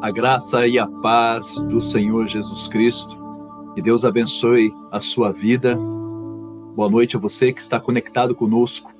A graça e a paz do Senhor Jesus Cristo. Que Deus abençoe a sua vida. Boa noite a você que está conectado conosco,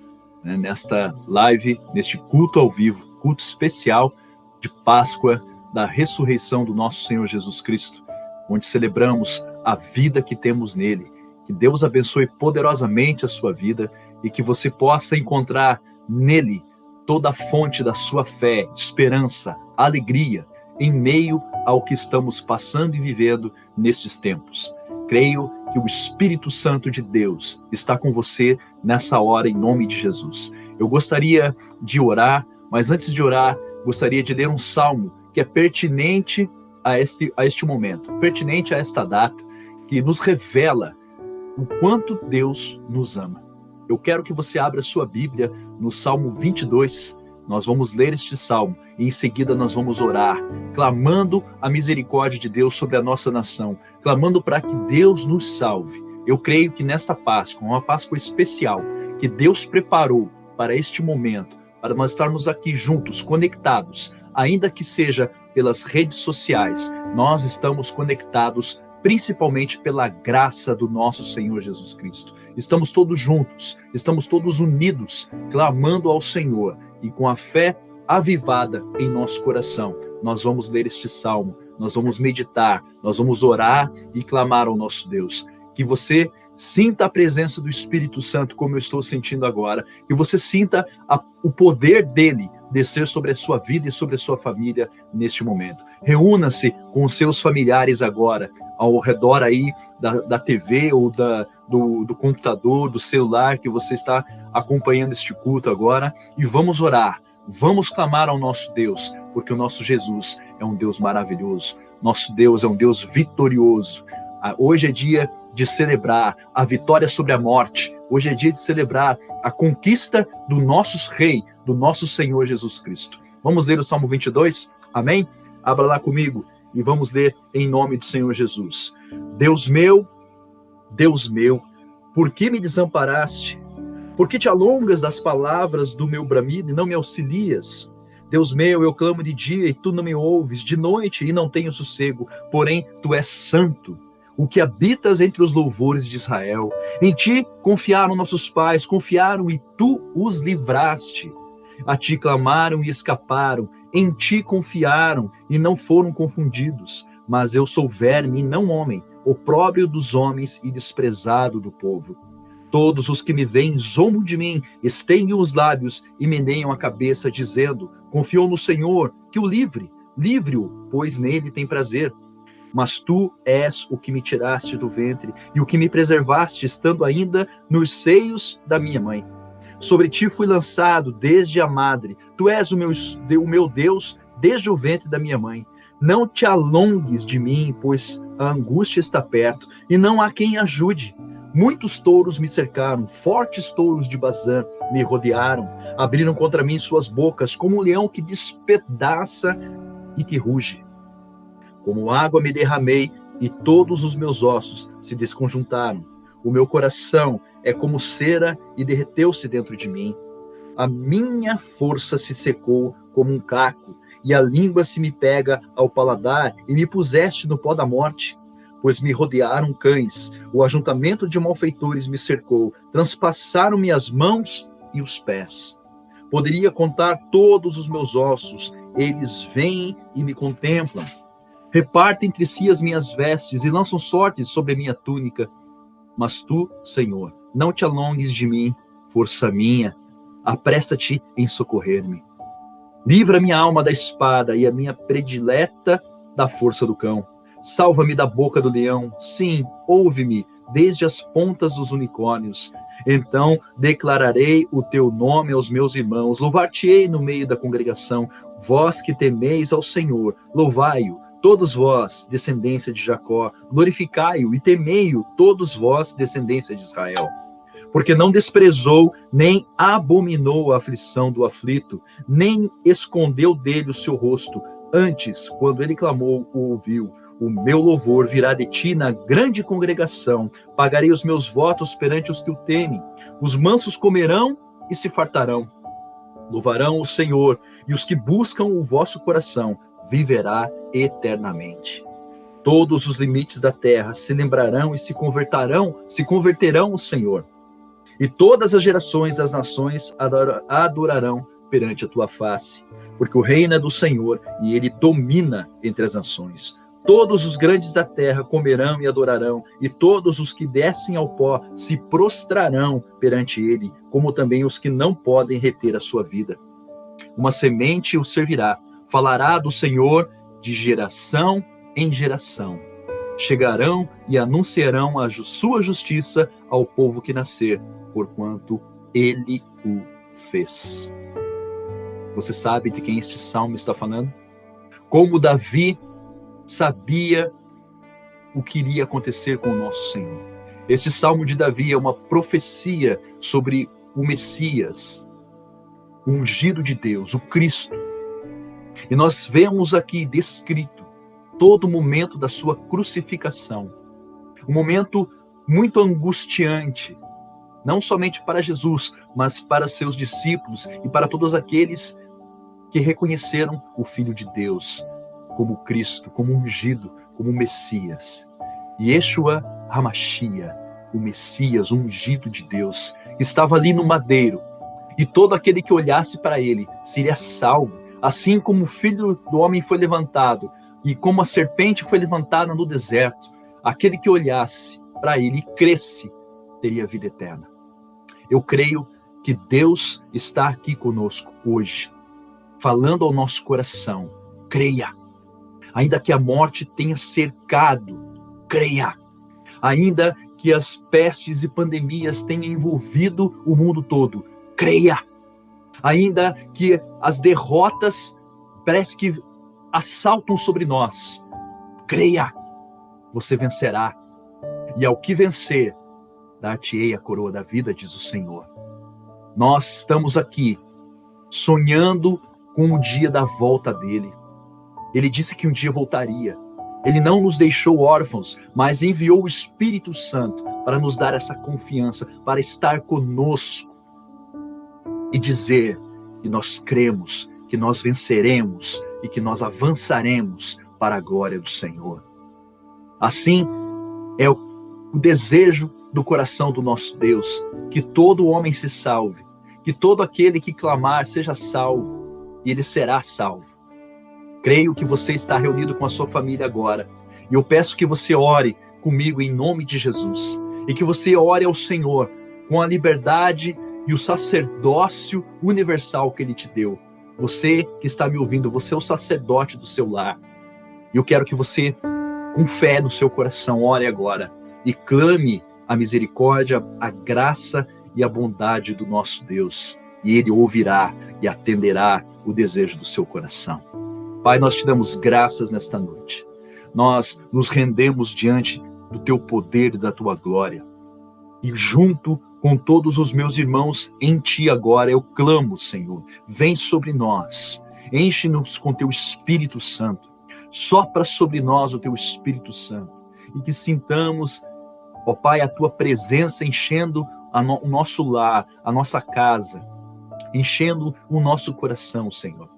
né, nesta live, neste culto ao vivo, culto especial de Páscoa, da ressurreição do nosso Senhor Jesus Cristo, onde celebramos a vida que temos nele. Que Deus abençoe poderosamente a sua vida e que você possa encontrar nele toda a fonte da sua fé, esperança, alegria, em meio ao que estamos passando e vivendo nestes tempos. Creio que o Espírito Santo de Deus está com você nessa hora, em nome de Jesus. Eu gostaria de orar, mas antes de orar, gostaria de ler um salmo que é pertinente a este momento, pertinente a esta data, que nos revela o quanto Deus nos ama. Eu quero que você abra sua Bíblia no Salmo 22. Nós vamos ler este salmo e em seguida nós vamos orar, clamando a misericórdia de Deus sobre a nossa nação, clamando para que Deus nos salve. Eu creio que nesta Páscoa, uma Páscoa especial, que Deus preparou para este momento, para nós estarmos aqui juntos, conectados, ainda que seja pelas redes sociais, nós estamos conectados principalmente pela graça do nosso Senhor Jesus Cristo. Estamos todos juntos, estamos todos unidos, clamando ao Senhor, e com a fé avivada em nosso coração, nós vamos ler este salmo, nós vamos meditar, nós vamos orar e clamar ao nosso Deus. Que você sinta a presença do Espírito Santo como eu estou sentindo agora, que você sinta o poder dele descer sobre a sua vida e sobre a sua família neste momento. Reúna-se com os seus familiares agora, ao redor aí da TV ou do computador, do celular que você está acompanhando este culto agora, e vamos orar, vamos clamar ao nosso Deus, porque o nosso Jesus é um Deus maravilhoso, nosso Deus é um Deus vitorioso. Hoje é dia de celebrar a vitória sobre a morte. Hoje é dia de celebrar a conquista do nosso Rei, do nosso Senhor Jesus Cristo. Vamos ler o Salmo 22? Amém? Abra lá comigo e vamos ler em nome do Senhor Jesus. Deus meu, por que me desamparaste? Por que te alongas das palavras do meu bramido e não me auxilias? Deus meu, eu clamo de dia e tu não me ouves, de noite e não tenho sossego, porém tu és santo, o que habitas entre os louvores de Israel. Em ti confiaram nossos pais, confiaram e tu os livraste. A ti clamaram e escaparam, em ti confiaram e não foram confundidos. Mas eu sou verme e não homem, opróbrio dos homens e desprezado do povo. Todos os que me veem zombam de mim, estendem os lábios e meneiam a cabeça, dizendo: confiou no Senhor, que o livre-o, pois nele tem prazer. Mas tu és o que me tiraste do ventre e o que me preservaste, estando ainda nos seios da minha mãe. Sobre ti fui lançado desde a madre, tu és o meu Deus desde o ventre da minha mãe. Não te alongues de mim, pois a angústia está perto, e não há quem ajude. Muitos touros me cercaram, fortes touros de Bazã me rodearam, abriram contra mim suas bocas, como um leão que despedaça e que ruge. Como água me derramei, e todos os meus ossos se desconjuntaram. O meu coração é como cera e derreteu-se dentro de mim. A minha força se secou como um caco, e a língua se me pega ao paladar, e me puseste no pó da morte. Pois me rodearam cães, o ajuntamento de malfeitores me cercou, transpassaram-me as mãos e os pés. Poderia contar todos os meus ossos, eles vêm e me contemplam. Repartem entre si as minhas vestes e lançam sortes sobre a minha túnica. Mas tu, Senhor, não te alongues de mim, força minha, apressa-te em socorrer-me. Livra minha alma da espada e a minha predileta da força do cão. Salva-me da boca do leão, sim, ouve-me desde as pontas dos unicórnios. Então declararei o teu nome aos meus irmãos, louvar-te-ei no meio da congregação. Vós que temeis ao Senhor, louvai-o. Todos vós, descendência de Jacó, glorificai-o e temei-o, todos vós, descendência de Israel. Porque não desprezou, nem abominou a aflição do aflito, nem escondeu dele o seu rosto. Antes, quando ele clamou, o ouviu. O meu louvor virá de ti na grande congregação. Pagarei os meus votos perante os que o temem. Os mansos comerão e se fartarão. Louvarão o Senhor, e os que buscam o vosso coração viverá eternamente. Todos os limites da terra se lembrarão e se converterão ao Senhor. E todas as gerações das nações adorarão perante a tua face, porque o reino é do Senhor e ele domina entre as nações. Todos os grandes da terra comerão e adorarão, e todos os que descem ao pó se prostrarão perante ele, como também os que não podem reter a sua vida. Uma semente o servirá, falará do Senhor de geração em geração. Chegarão e anunciarão a sua justiça ao povo que nascer, porquanto ele o fez. Você sabe de quem este salmo está falando? Como Davi sabia o que iria acontecer com o nosso Senhor. Esse salmo de Davi é uma profecia sobre o Messias, o ungido de Deus, o Cristo. E nós vemos aqui descrito todo o momento da sua crucificação. Um momento muito angustiante, não somente para Jesus, mas para seus discípulos e para todos aqueles que reconheceram o Filho de Deus como Cristo, como ungido, como Messias. Yeshua HaMashiach, o Messias, o ungido de Deus, estava ali no madeiro, e todo aquele que olhasse para ele seria salvo, assim como o Filho do Homem foi levantado, e como a serpente foi levantada no deserto. Aquele que olhasse para ele e cresce, teria vida eterna. Eu creio que Deus está aqui conosco hoje, falando ao nosso coração. Creia. Ainda que a morte tenha cercado, creia. Ainda que as pestes e pandemias tenham envolvido o mundo todo, creia. Ainda que as derrotas parece que assaltam sobre nós, creia. Você vencerá. E ao que vencer, dar-te-ei a coroa da vida, diz o Senhor. Nós estamos aqui sonhando com o dia da volta dele. Ele disse que um dia voltaria. Ele não nos deixou órfãos, mas enviou o Espírito Santo para nos dar essa confiança, para estar conosco e dizer que nós cremos, que nós venceremos e que nós avançaremos para a glória do Senhor. Assim é o desejo do coração do nosso Deus, que todo homem se salve, que todo aquele que clamar seja salvo, e ele será salvo. Creio que você está reunido com a sua família agora, e eu peço que você ore comigo em nome de Jesus, e que você ore ao Senhor com a liberdade e o sacerdócio universal que Ele te deu. Você que está me ouvindo, você é o sacerdote do seu lar. E eu quero que você, com fé no seu coração, ore agora e clame a misericórdia, a graça e a bondade do nosso Deus. E Ele ouvirá e atenderá o desejo do seu coração. Pai, nós te damos graças nesta noite. Nós nos rendemos diante do teu poder e da tua glória. E junto com todos os meus irmãos em ti agora, eu clamo, Senhor, vem sobre nós, enche-nos com teu Espírito Santo, sopra sobre nós o teu Espírito Santo, e que sintamos, ó Pai, a tua presença enchendo o nosso lar, a nossa casa, enchendo o nosso coração, Senhor.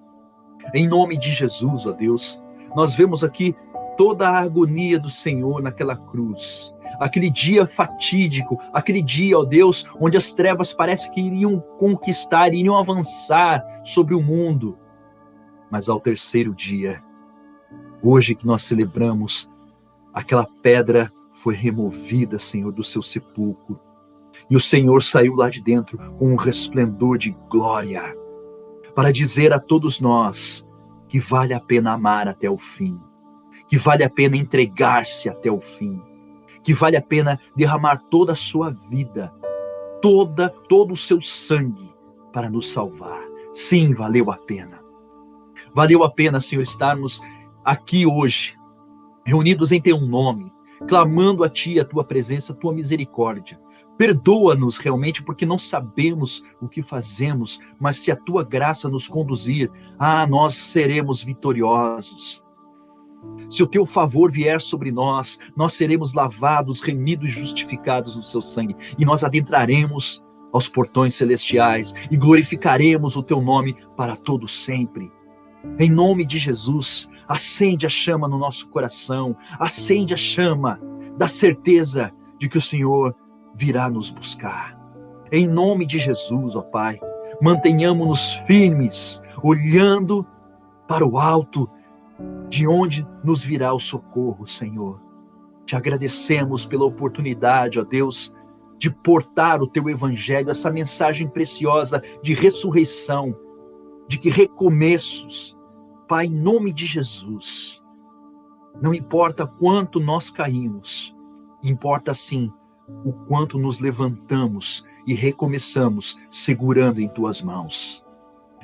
Em nome de Jesus, ó Deus, nós vemos aqui toda a agonia do Senhor naquela cruz. Aquele dia fatídico, aquele dia, ó Deus, onde as trevas parece que iriam conquistar, iriam avançar sobre o mundo. Mas ao terceiro dia, hoje que nós celebramos, aquela pedra foi removida, Senhor, do seu sepulcro. E o Senhor saiu lá de dentro com um resplendor de glória, para dizer a todos nós que vale a pena amar até o fim, que vale a pena entregar-se até o fim, que vale a pena derramar toda a sua vida, todo o seu sangue para nos salvar. Sim, valeu a pena. Valeu a pena, Senhor, estarmos aqui hoje, reunidos em teu nome, clamando a ti, a tua presença, a tua misericórdia. Perdoa-nos realmente porque não sabemos o que fazemos, mas se a tua graça nos conduzir, nós seremos vitoriosos. Se o teu favor vier sobre nós, nós seremos lavados, remidos e justificados no seu sangue, e nós adentraremos aos portões celestiais e glorificaremos o teu nome para todo sempre. Em nome de Jesus, acende a chama no nosso coração, acende a chama da certeza de que o Senhor virá nos buscar. Em nome de Jesus, ó Pai, mantenhamos-nos firmes, olhando para o alto, de onde nos virá o socorro, Senhor. Te agradecemos pela oportunidade, ó Deus, de portar o Teu Evangelho, essa mensagem preciosa de ressurreição, de que recomeços, Pai, em nome de Jesus. Não importa quanto nós caímos, importa sim o quanto nos levantamos e recomeçamos segurando em Tuas mãos.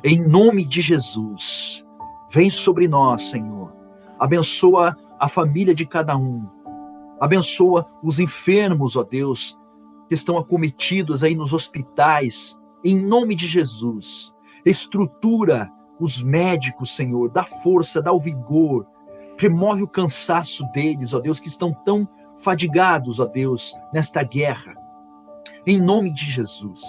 Em nome de Jesus, vem sobre nós, Senhor. Abençoa a família de cada um. Abençoa os enfermos, ó Deus, que estão acometidos aí nos hospitais. Em nome de Jesus, estrutura os médicos, Senhor, dá força, dá o vigor. Remove o cansaço deles, ó Deus, que estão tão fadigados, ó Deus, nesta guerra. Em nome de Jesus,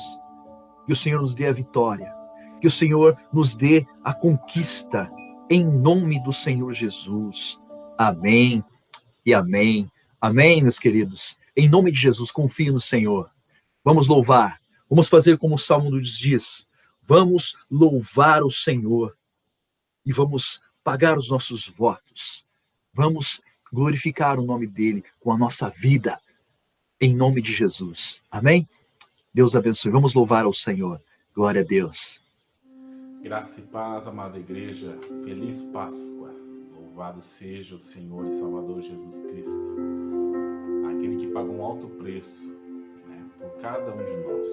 que o Senhor nos dê a vitória, que o Senhor nos dê a conquista, em nome do Senhor Jesus. Amém e amém. Amém, meus queridos. Em nome de Jesus, confie no Senhor. Vamos louvar, vamos fazer como o Salmo nos diz, vamos louvar o Senhor e vamos pagar os nossos votos. Vamos glorificar o nome dele com a nossa vida, em nome de Jesus. Amém? Deus abençoe. Vamos louvar ao Senhor. Glória a Deus. Graça e paz, amada igreja. Feliz Páscoa. Louvado seja o Senhor e Salvador Jesus Cristo, aquele que pagou um alto preço, né, por cada um de nós.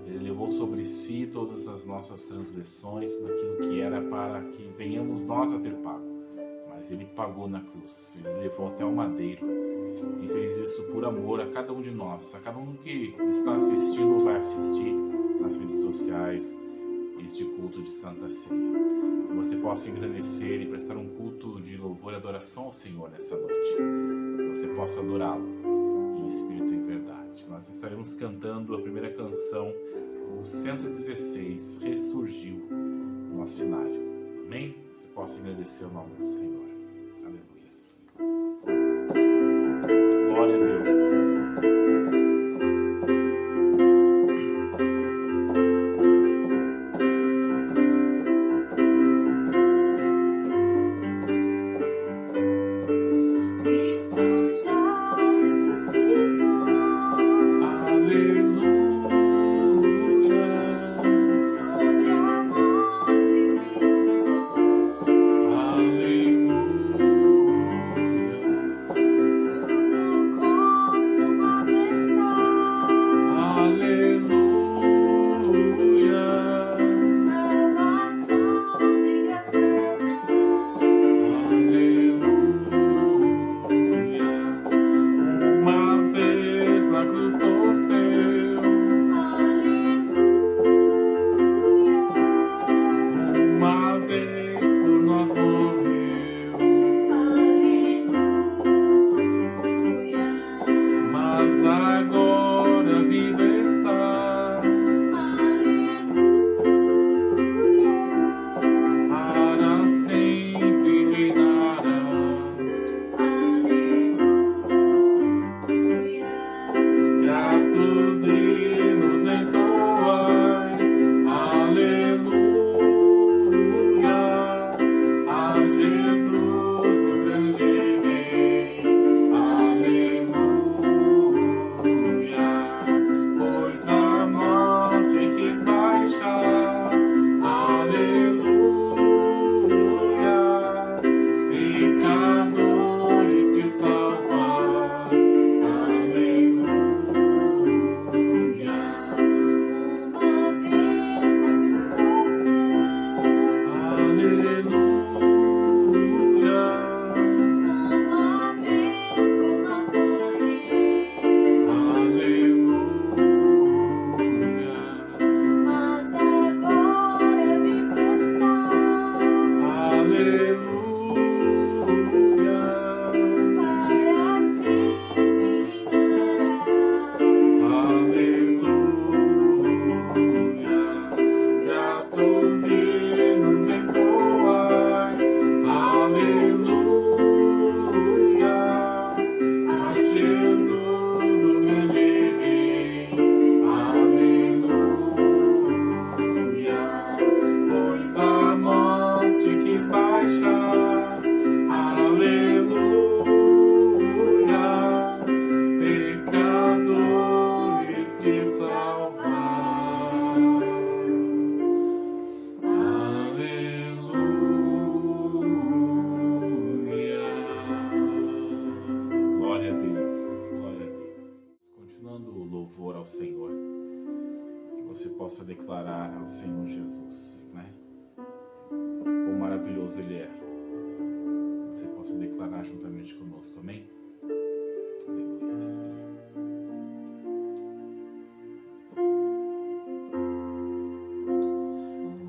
Ele levou sobre si todas as nossas transgressões, tudo aquilo que era para que venhamos nós a ter pago. Mas ele pagou na cruz, ele levou até o madeiro e fez isso por amor a cada um de nós, a cada um que está assistindo ou vai assistir nas redes sociais este culto de Santa Ceia. Que você possa engrandecer e prestar um culto de louvor e adoração ao Senhor nessa noite. Que você possa adorá-lo em espírito e em verdade. Nós estaremos cantando a primeira canção, o 116, Ressurgiu, no nosso cenário. Amém? Você possa agradecer o nome do Senhor. Aleluias. Glória a Deus. Sobre a morte triunfou. poderoso Ele é. Você possa declarar juntamente conosco, amém? Aleluia.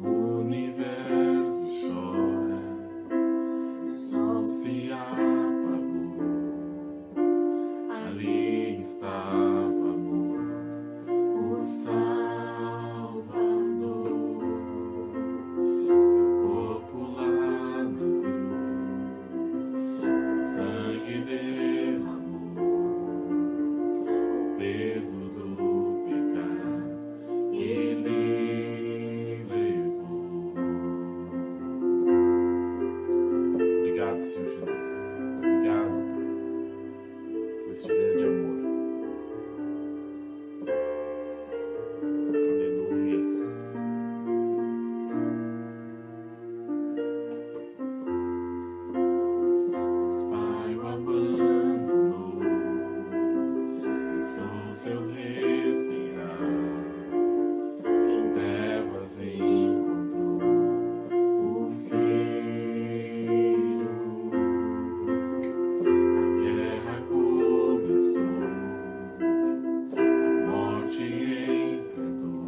O universo chora, o sol se apagou, ali estava morto o Salvador, seu corpo lá na cruz, seu sangue derramou, o peso do pecado Ele levou. Obrigado, Senhor Jesus. Obrigado por este grande amor. Aleluia. Deus Pai o abandonou, cessou seu respirar, em trevas encontrou o Filho. A guerra começou, a morte enfrentou,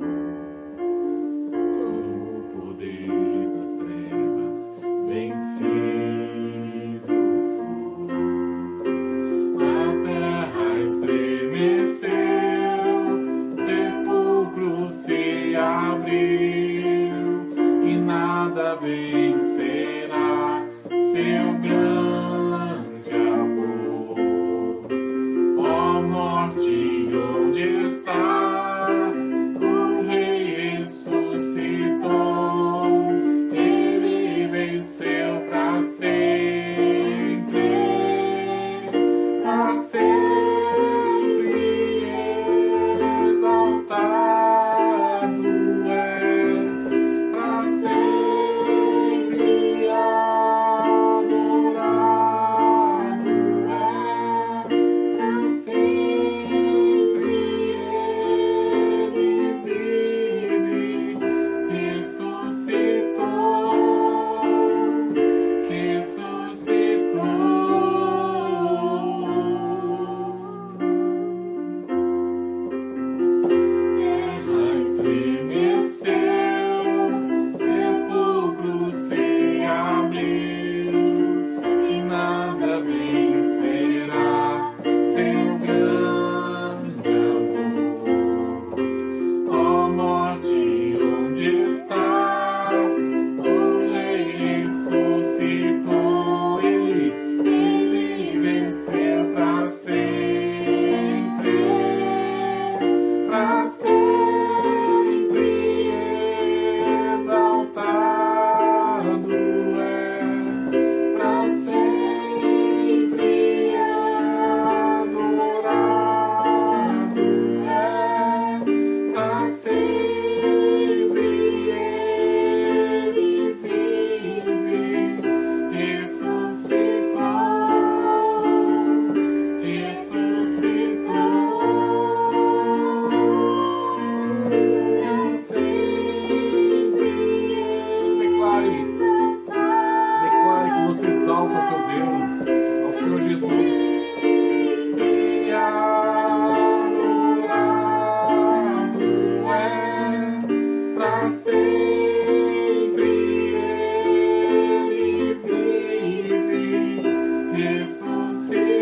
todo o poder das trevas vencido foi. A terra estremeceu, sepulcro se abriu, e nada vencerá seu grande amor. Ó morte, onde estás? O Rei ressuscitou, Ele venceu para sempre, para sempre exaltado é, para sempre adorado é, para sempre Ele vive, ressuscitou, ressuscitou. Terra estremeceu, sepulcro se abriu, e nada vencerá seu grande amor. Ó morte, onde estás? O Rei ressuscitou, Ele venceu para sempre, para sempre exaltado é, para sempre adorado é, para sempre Ele vive, ressuscitou, ressuscitou. Para sempre declare que você exalta o teu Deus, ao Senhor Jesus. E adorado é, para sempre Ele vive, ressuscitou,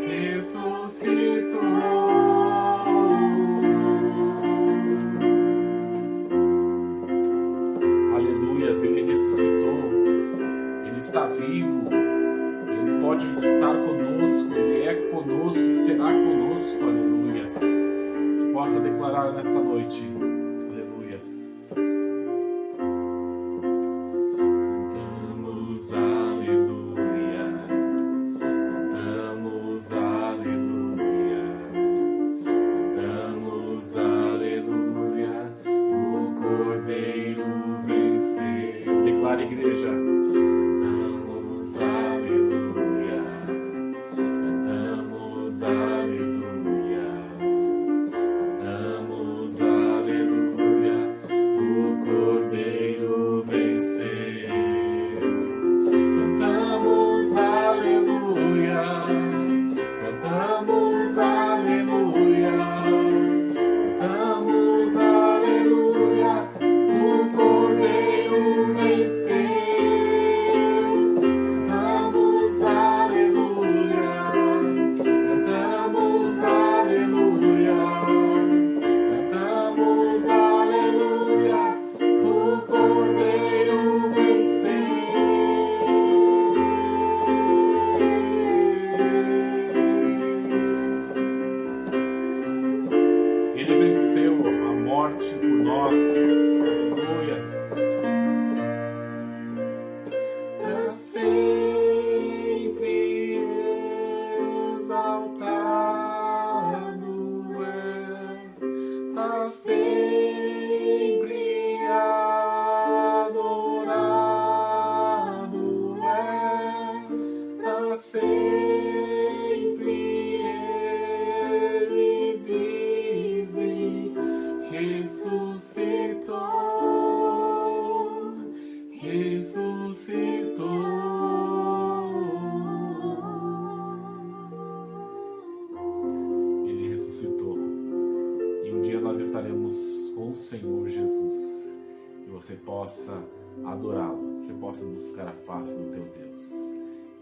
ressuscitou. Aleluias, Ele ressuscitou. Ele está vivo. Ele pode estar conosco. Ele é conosco e será conosco. Aleluias. Que possa declarar nessa noite. Aleluias. Cantamos aleluia, cantamos aleluia, cantamos aleluia, o Cordeiro venceu. Declare, igreja. Cantamos aleluia, cantamos aleluia, cantamos aleluia. partiu por nós. Aleluias. Pra sempre exaltado és, pra sempre adorado és, pra sempre ele vive, ressuscitou, Ele ressuscitou. E um dia nós estaremos com o Senhor Jesus. Que você possa adorá-lo, você possa buscar a face do teu Deus.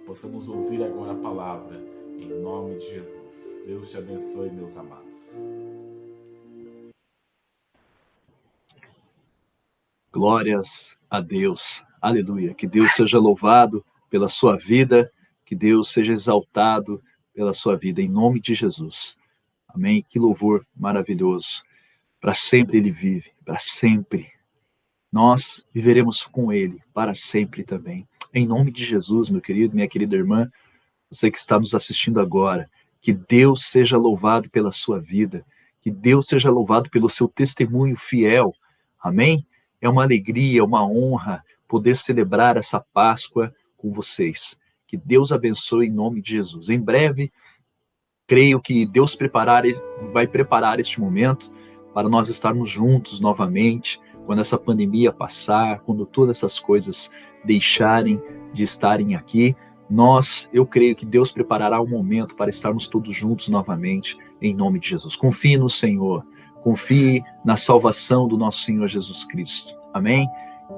Possamos ouvir agora a palavra, em nome de Jesus. Deus te abençoe, meus amados. Glórias a Deus. Aleluia. Que Deus seja louvado pela sua vida, que Deus seja exaltado pela sua vida, em nome de Jesus. Amém. Que louvor maravilhoso. Para sempre Ele vive, para sempre. Nós viveremos com Ele, para sempre também. Em nome de Jesus, meu querido, minha querida irmã, você que está nos assistindo agora, que Deus seja louvado pela sua vida, que Deus seja louvado pelo seu testemunho fiel. Amém? É uma alegria, uma honra poder celebrar essa Páscoa com vocês. Que Deus abençoe em nome de Jesus. Em breve, creio que Deus vai preparar este momento para nós estarmos juntos novamente, quando essa pandemia passar, quando todas essas coisas deixarem de estarem aqui. Eu creio que Deus preparará um momento para estarmos todos juntos novamente, em nome de Jesus. Confie no Senhor. Confie na salvação do nosso Senhor Jesus Cristo. Amém?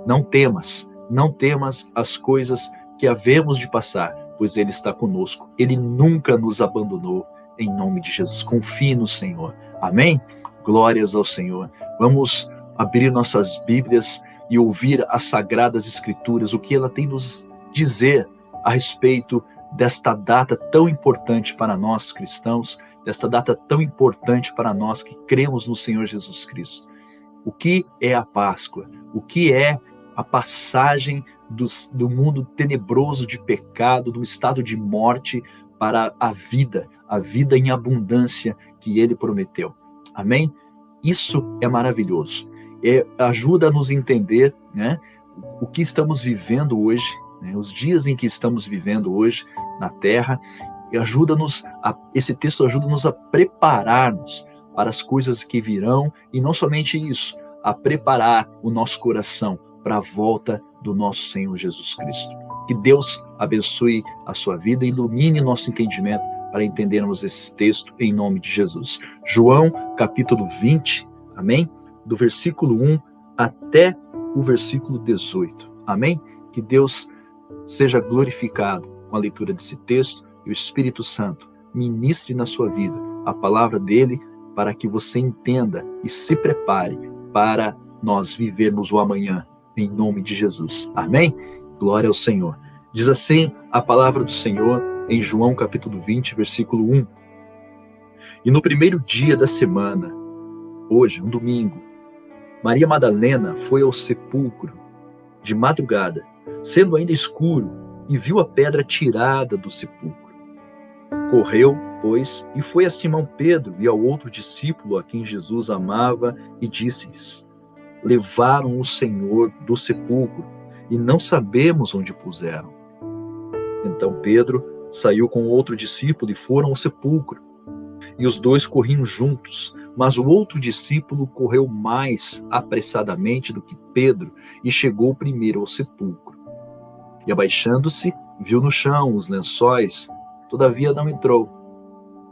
Não temas as coisas que havemos de passar, pois Ele está conosco. Ele nunca nos abandonou, em nome de Jesus. Confie no Senhor. Amém? Glórias ao Senhor. Vamos abrir nossas Bíblias e ouvir as Sagradas Escrituras, o que ela tem nos dizer a respeito desta data tão importante para nós cristãos, desta data tão importante para nós que cremos no Senhor Jesus Cristo. O que é a Páscoa? O que é a passagem do mundo tenebroso de pecado, do estado de morte para a vida em abundância que Ele prometeu? Amém? Isso é maravilhoso. Ajuda a nos entender, né, o que estamos vivendo hoje, né, os dias em que estamos vivendo hoje na Terra. Esse texto ajuda-nos a preparar-nos para as coisas que virão, e não somente isso, a preparar o nosso coração para a volta do nosso Senhor Jesus Cristo. Que Deus abençoe a sua vida e ilumine nosso entendimento para entendermos esse texto em nome de Jesus. João, capítulo 20, amém? Do versículo 1 até o versículo 18, amém? Que Deus seja glorificado com a leitura desse texto e o Espírito Santo ministre na sua vida a palavra dele para que você entenda e se prepare para nós vivermos o amanhã, em nome de Jesus. Amém? Glória ao Senhor. Diz assim a palavra do Senhor em João capítulo 20, versículo 1. E no primeiro dia da semana, hoje, um domingo, Maria Madalena foi ao sepulcro de madrugada, sendo ainda escuro, e viu a pedra tirada do sepulcro. Correu, pois, e foi a Simão Pedro e ao outro discípulo a quem Jesus amava e disse-lhes: levaram o Senhor do sepulcro e não sabemos onde o puseram. Então Pedro saiu com outro discípulo e foram ao sepulcro. E os dois corriam juntos, mas o outro discípulo correu mais apressadamente do que Pedro e chegou primeiro ao sepulcro. E abaixando-se, viu no chão os lençóis, todavia não entrou.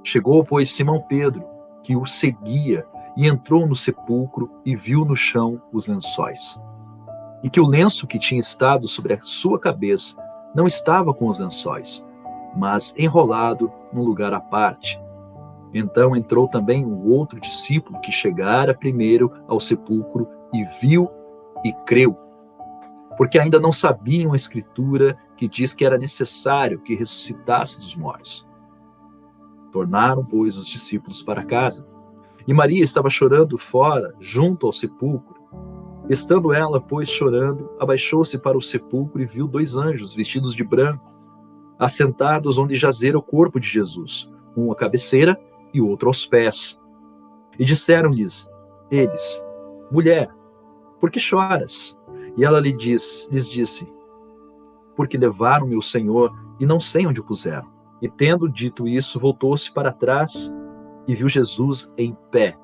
Chegou, pois, Simão Pedro, que o seguia, e entrou no sepulcro e viu no chão os lençóis. E que o lenço que tinha estado sobre a sua cabeça não estava com os lençóis, mas enrolado num lugar à parte. Então entrou também o outro discípulo que chegara primeiro ao sepulcro e viu e creu, porque ainda não sabiam a Escritura que diz que era necessário que ressuscitasse dos mortos. Tornaram, pois, os discípulos para casa. E Maria estava chorando fora, junto ao sepulcro. Estando ela, pois, chorando, abaixou-se para o sepulcro e viu 2 anjos vestidos de branco, assentados onde jazera o corpo de Jesus, um à cabeceira e o outro aos pés. E disseram-lhes eles: Mulher, por que choras? E ela lhes disse: Porque levaram meu Senhor e não sei onde o puseram. E tendo dito isso, voltou-se para trás e viu Jesus em pé,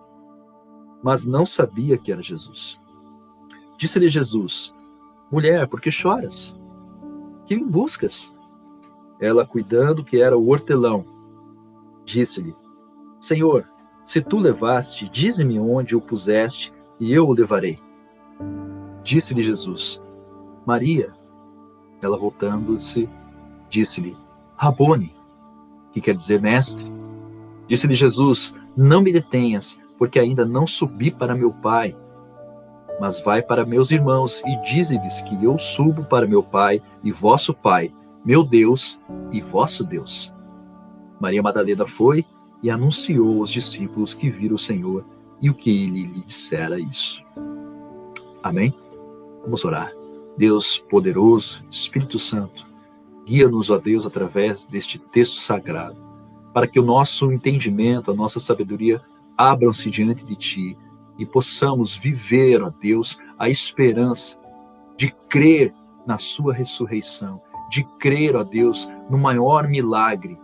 mas não sabia que era Jesus. Disse-lhe Jesus: Mulher, por que choras? Que me buscas? Ela, cuidando que era o hortelão, disse-lhe: Senhor, se tu levaste, dize-me onde o puseste, e eu o levarei. Disse-lhe Jesus: Maria. Ela, voltando-se, disse-lhe: Rabone, que quer dizer mestre. Disse-lhe Jesus: Não me detenhas, porque ainda não subi para meu Pai, mas vai para meus irmãos e dize-lhes que eu subo para meu Pai e vosso Pai, meu Deus e vosso Deus. Maria Madalena foi e anunciou aos discípulos que viram o Senhor e o que ele lhe dissera isso. Amém? Vamos orar. Deus poderoso, Espírito Santo, guia-nos, ó Deus, através deste texto sagrado, para que o nosso entendimento, a nossa sabedoria abram-se diante de Ti e possamos viver, ó Deus, a esperança de crer na Sua ressurreição, de crer, ó Deus, no maior milagre,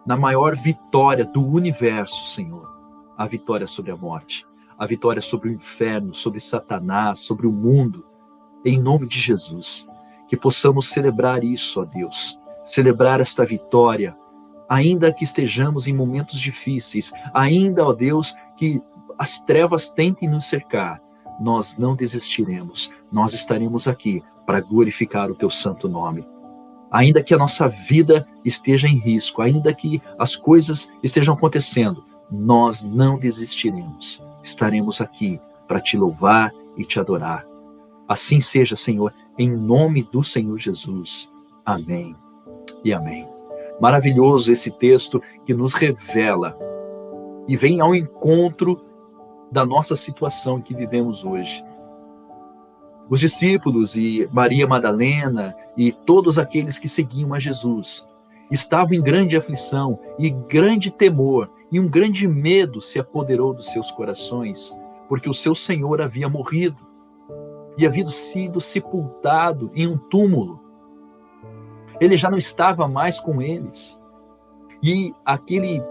na maior vitória do universo, Senhor, a vitória sobre a morte, a vitória sobre o inferno, sobre Satanás, sobre o mundo, em nome de Jesus. Que possamos celebrar isso, ó Deus, celebrar esta vitória, ainda que estejamos em momentos difíceis, ainda, ó Deus, que as trevas tentem nos cercar, nós não desistiremos, nós estaremos aqui para glorificar o Teu santo nome. Ainda que a nossa vida esteja em risco, ainda que as coisas estejam acontecendo, nós não desistiremos. Estaremos aqui para Te louvar e Te adorar. Assim seja, Senhor, em nome do Senhor Jesus. Amém e amém. Maravilhoso esse texto que nos revela e vem ao encontro da nossa situação que vivemos hoje. Os discípulos e Maria Madalena e todos aqueles que seguiam a Jesus estavam em grande aflição e grande temor, e um grande medo se apoderou dos seus corações, porque o seu Senhor havia morrido e havia sido sepultado em um túmulo. Ele já não estava mais com eles. E aquele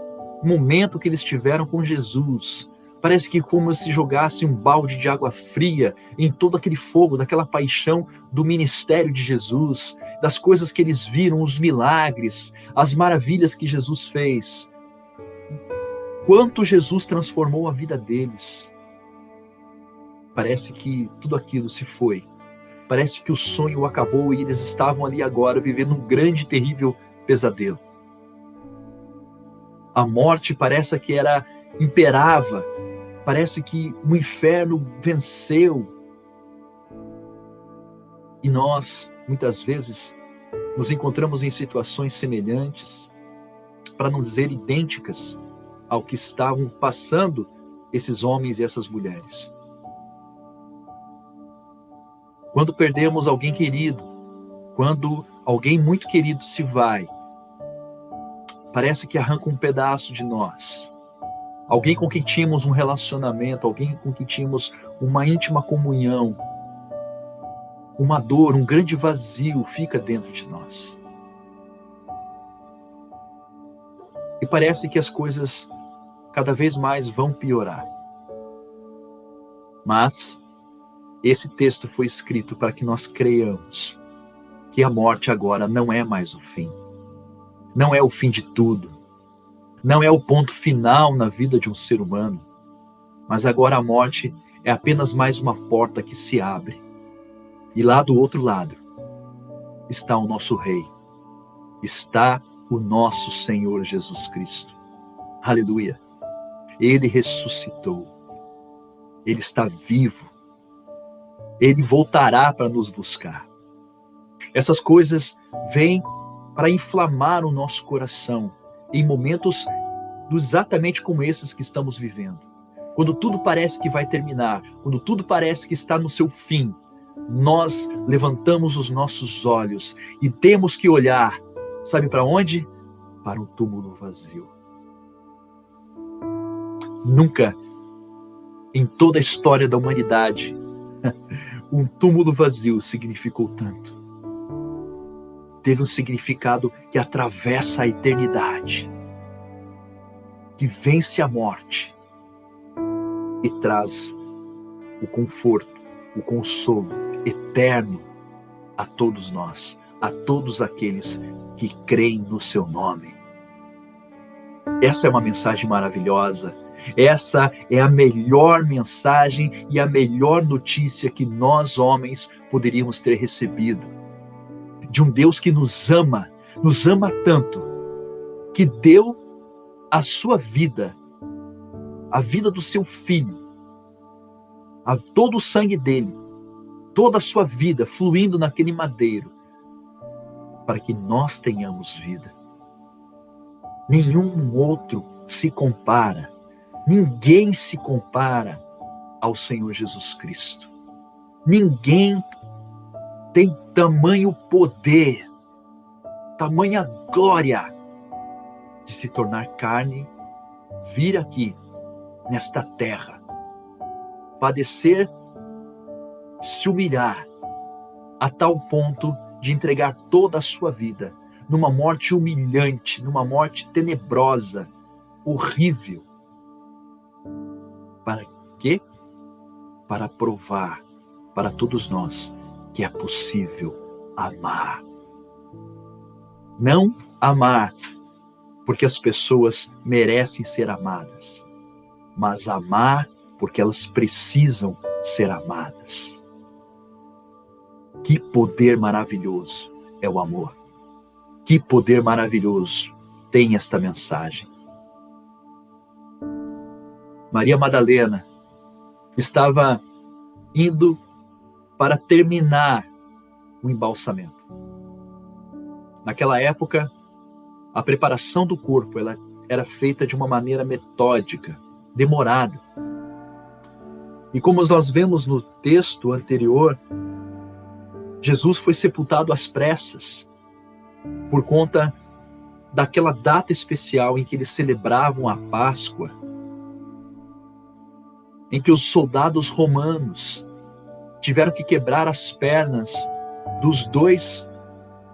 momento que eles tiveram com Jesus, parece que como se jogasse um balde de água fria em todo aquele fogo, daquela paixão do ministério de Jesus, das coisas que eles viram, os milagres, as maravilhas que Jesus fez. Quanto Jesus transformou a vida deles. Parece que tudo aquilo se foi. Parece que o sonho acabou e eles estavam ali agora vivendo um grande e terrível pesadelo. A morte parece que imperava. Parece que o inferno venceu. E nós, muitas vezes, nos encontramos em situações semelhantes, para não dizer idênticas, ao que estavam passando esses homens e essas mulheres. Quando perdemos alguém querido, quando alguém muito querido se vai, parece que arranca um pedaço de nós. Alguém com quem tínhamos um relacionamento, alguém com quem tínhamos uma íntima comunhão, uma dor, um grande vazio fica dentro de nós. E parece que as coisas cada vez mais vão piorar. Mas esse texto foi escrito para que nós creiamos que a morte agora não é mais o fim. Não é o fim de tudo. Não é o ponto final na vida de um ser humano. Mas agora a morte é apenas mais uma porta que se abre. E lá do outro lado está o nosso Rei. Está o nosso Senhor Jesus Cristo. Aleluia. Ele ressuscitou. Ele está vivo. Ele voltará para nos buscar. Essas coisas vêm para inflamar o nosso coração em momentos exatamente como esses que estamos vivendo. quando tudo parece que vai terminar, quando tudo parece que está no seu fim, nós levantamos os nossos olhos e temos que olhar, sabe para onde? Para um túmulo vazio. Nunca em toda a história da humanidade um túmulo vazio significou tanto. Teve um significado que atravessa a eternidade, que vence a morte e traz o conforto, o consolo eterno a todos nós, a todos aqueles que creem no seu nome. Essa é uma mensagem maravilhosa. Essa é a melhor mensagem e a melhor notícia que nós, homens, poderíamos ter recebido. De um Deus que nos ama tanto, que deu a sua vida, a vida do seu filho, todo o sangue dele, toda a sua vida fluindo naquele madeiro, para que nós tenhamos vida. Nenhum outro se compara, ninguém se compara ao Senhor Jesus Cristo. Ninguém tem tamanho poder, tamanha glória de se tornar carne, vir aqui, nesta terra, padecer, se humilhar, a tal ponto de entregar toda a sua vida numa morte humilhante, numa morte tenebrosa, horrível. Para quê? Para provar para todos nós que é possível amar. Não amar porque as pessoas merecem ser amadas, mas amar porque elas precisam ser amadas. Que poder maravilhoso é o amor. Que poder maravilhoso tem esta mensagem. Maria Madalena estava indo para terminar o embalsamento. Naquela época, a preparação do corpo ela era feita de uma maneira metódica, demorada. E como nós vemos no texto anterior, Jesus foi sepultado às pressas, por conta daquela data especial em que eles celebravam a Páscoa, em que os soldados romanos tiveram que quebrar as pernas dos 2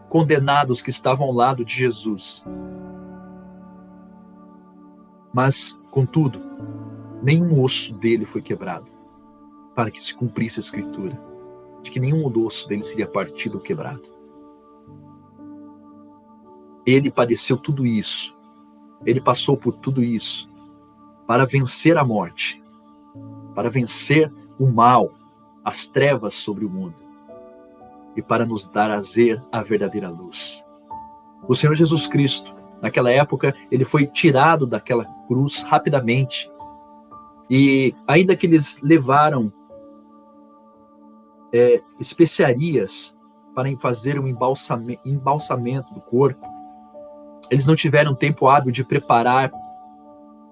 condenados que estavam ao lado de Jesus. Mas, contudo, nenhum osso dele foi quebrado, para que se cumprisse a Escritura, de que nenhum osso dele seria partido ou quebrado. Ele padeceu tudo isso, ele passou por tudo isso, para vencer a morte, para vencer o mal, as trevas sobre o mundo, e para nos dar a verdadeira luz. O Senhor Jesus Cristo, naquela época, ele foi tirado daquela cruz rapidamente, e ainda que eles levaram especiarias para fazer um embalsamento do corpo, eles não tiveram tempo hábil de preparar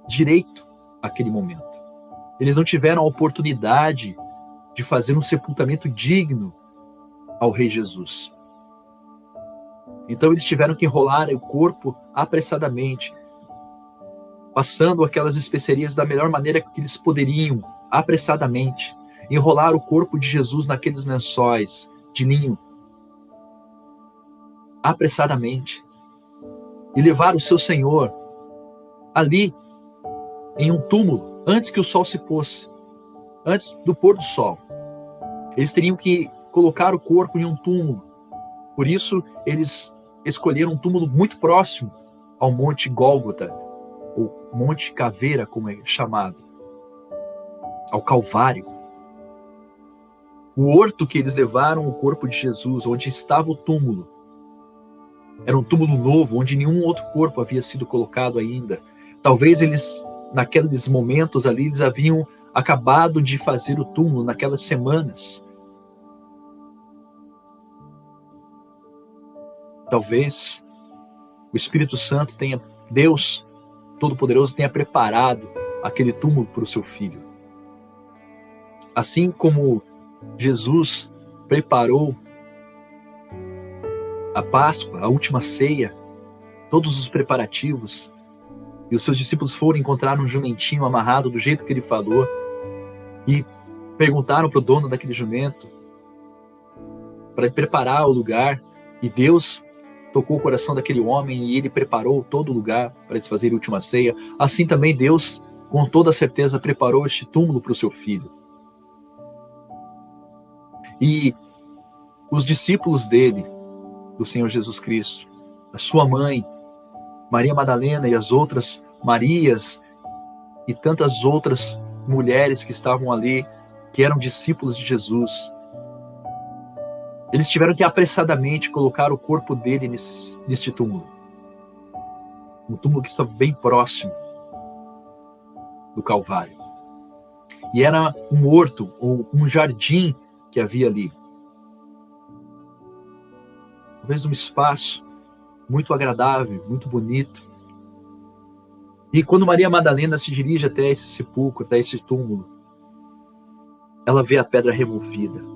direito aquele momento. Eles não tiveram a oportunidade de fazer um sepultamento digno ao Rei Jesus. Então eles tiveram que enrolar o corpo apressadamente, passando aquelas especiarias da melhor maneira que eles poderiam, apressadamente, enrolar o corpo de Jesus naqueles lençóis de linho, apressadamente, e levar o seu Senhor ali, em um túmulo, antes que o sol se fosse, antes do pôr do sol. Eles teriam que colocar o corpo em um túmulo. Por isso, eles escolheram um túmulo muito próximo ao Monte Gólgota, ou Monte Caveira, como é chamado, ao Calvário. O horto que eles levaram o corpo de Jesus, onde estava o túmulo, era um túmulo novo, onde nenhum outro corpo havia sido colocado ainda. Talvez eles, naqueles momentos ali, eles haviam acabado de fazer o túmulo naquelas semanas. Talvez o Espírito Santo tenha, Deus Todo-Poderoso tenha preparado aquele túmulo para o seu filho. Assim como Jesus preparou a Páscoa, a última ceia, todos os preparativos, e os seus discípulos foram encontrar um jumentinho amarrado do jeito que ele falou, e perguntaram para o dono daquele jumento para preparar o lugar, e Deus tocou o coração daquele homem e ele preparou todo o lugar para eles fazerem a última ceia. Assim também Deus, com toda certeza, preparou este túmulo para o seu filho. E os discípulos dele, do Senhor Jesus Cristo, a sua mãe, Maria Madalena e as outras Marias e tantas outras mulheres que estavam ali, que eram discípulos de Jesus, eles tiveram que apressadamente colocar o corpo dele neste túmulo. Um túmulo que estava bem próximo do Calvário. E era um horto, ou um jardim que havia ali. Talvez um espaço muito agradável, muito bonito. E quando Maria Madalena se dirige até esse sepulcro, até esse túmulo, ela vê a pedra removida.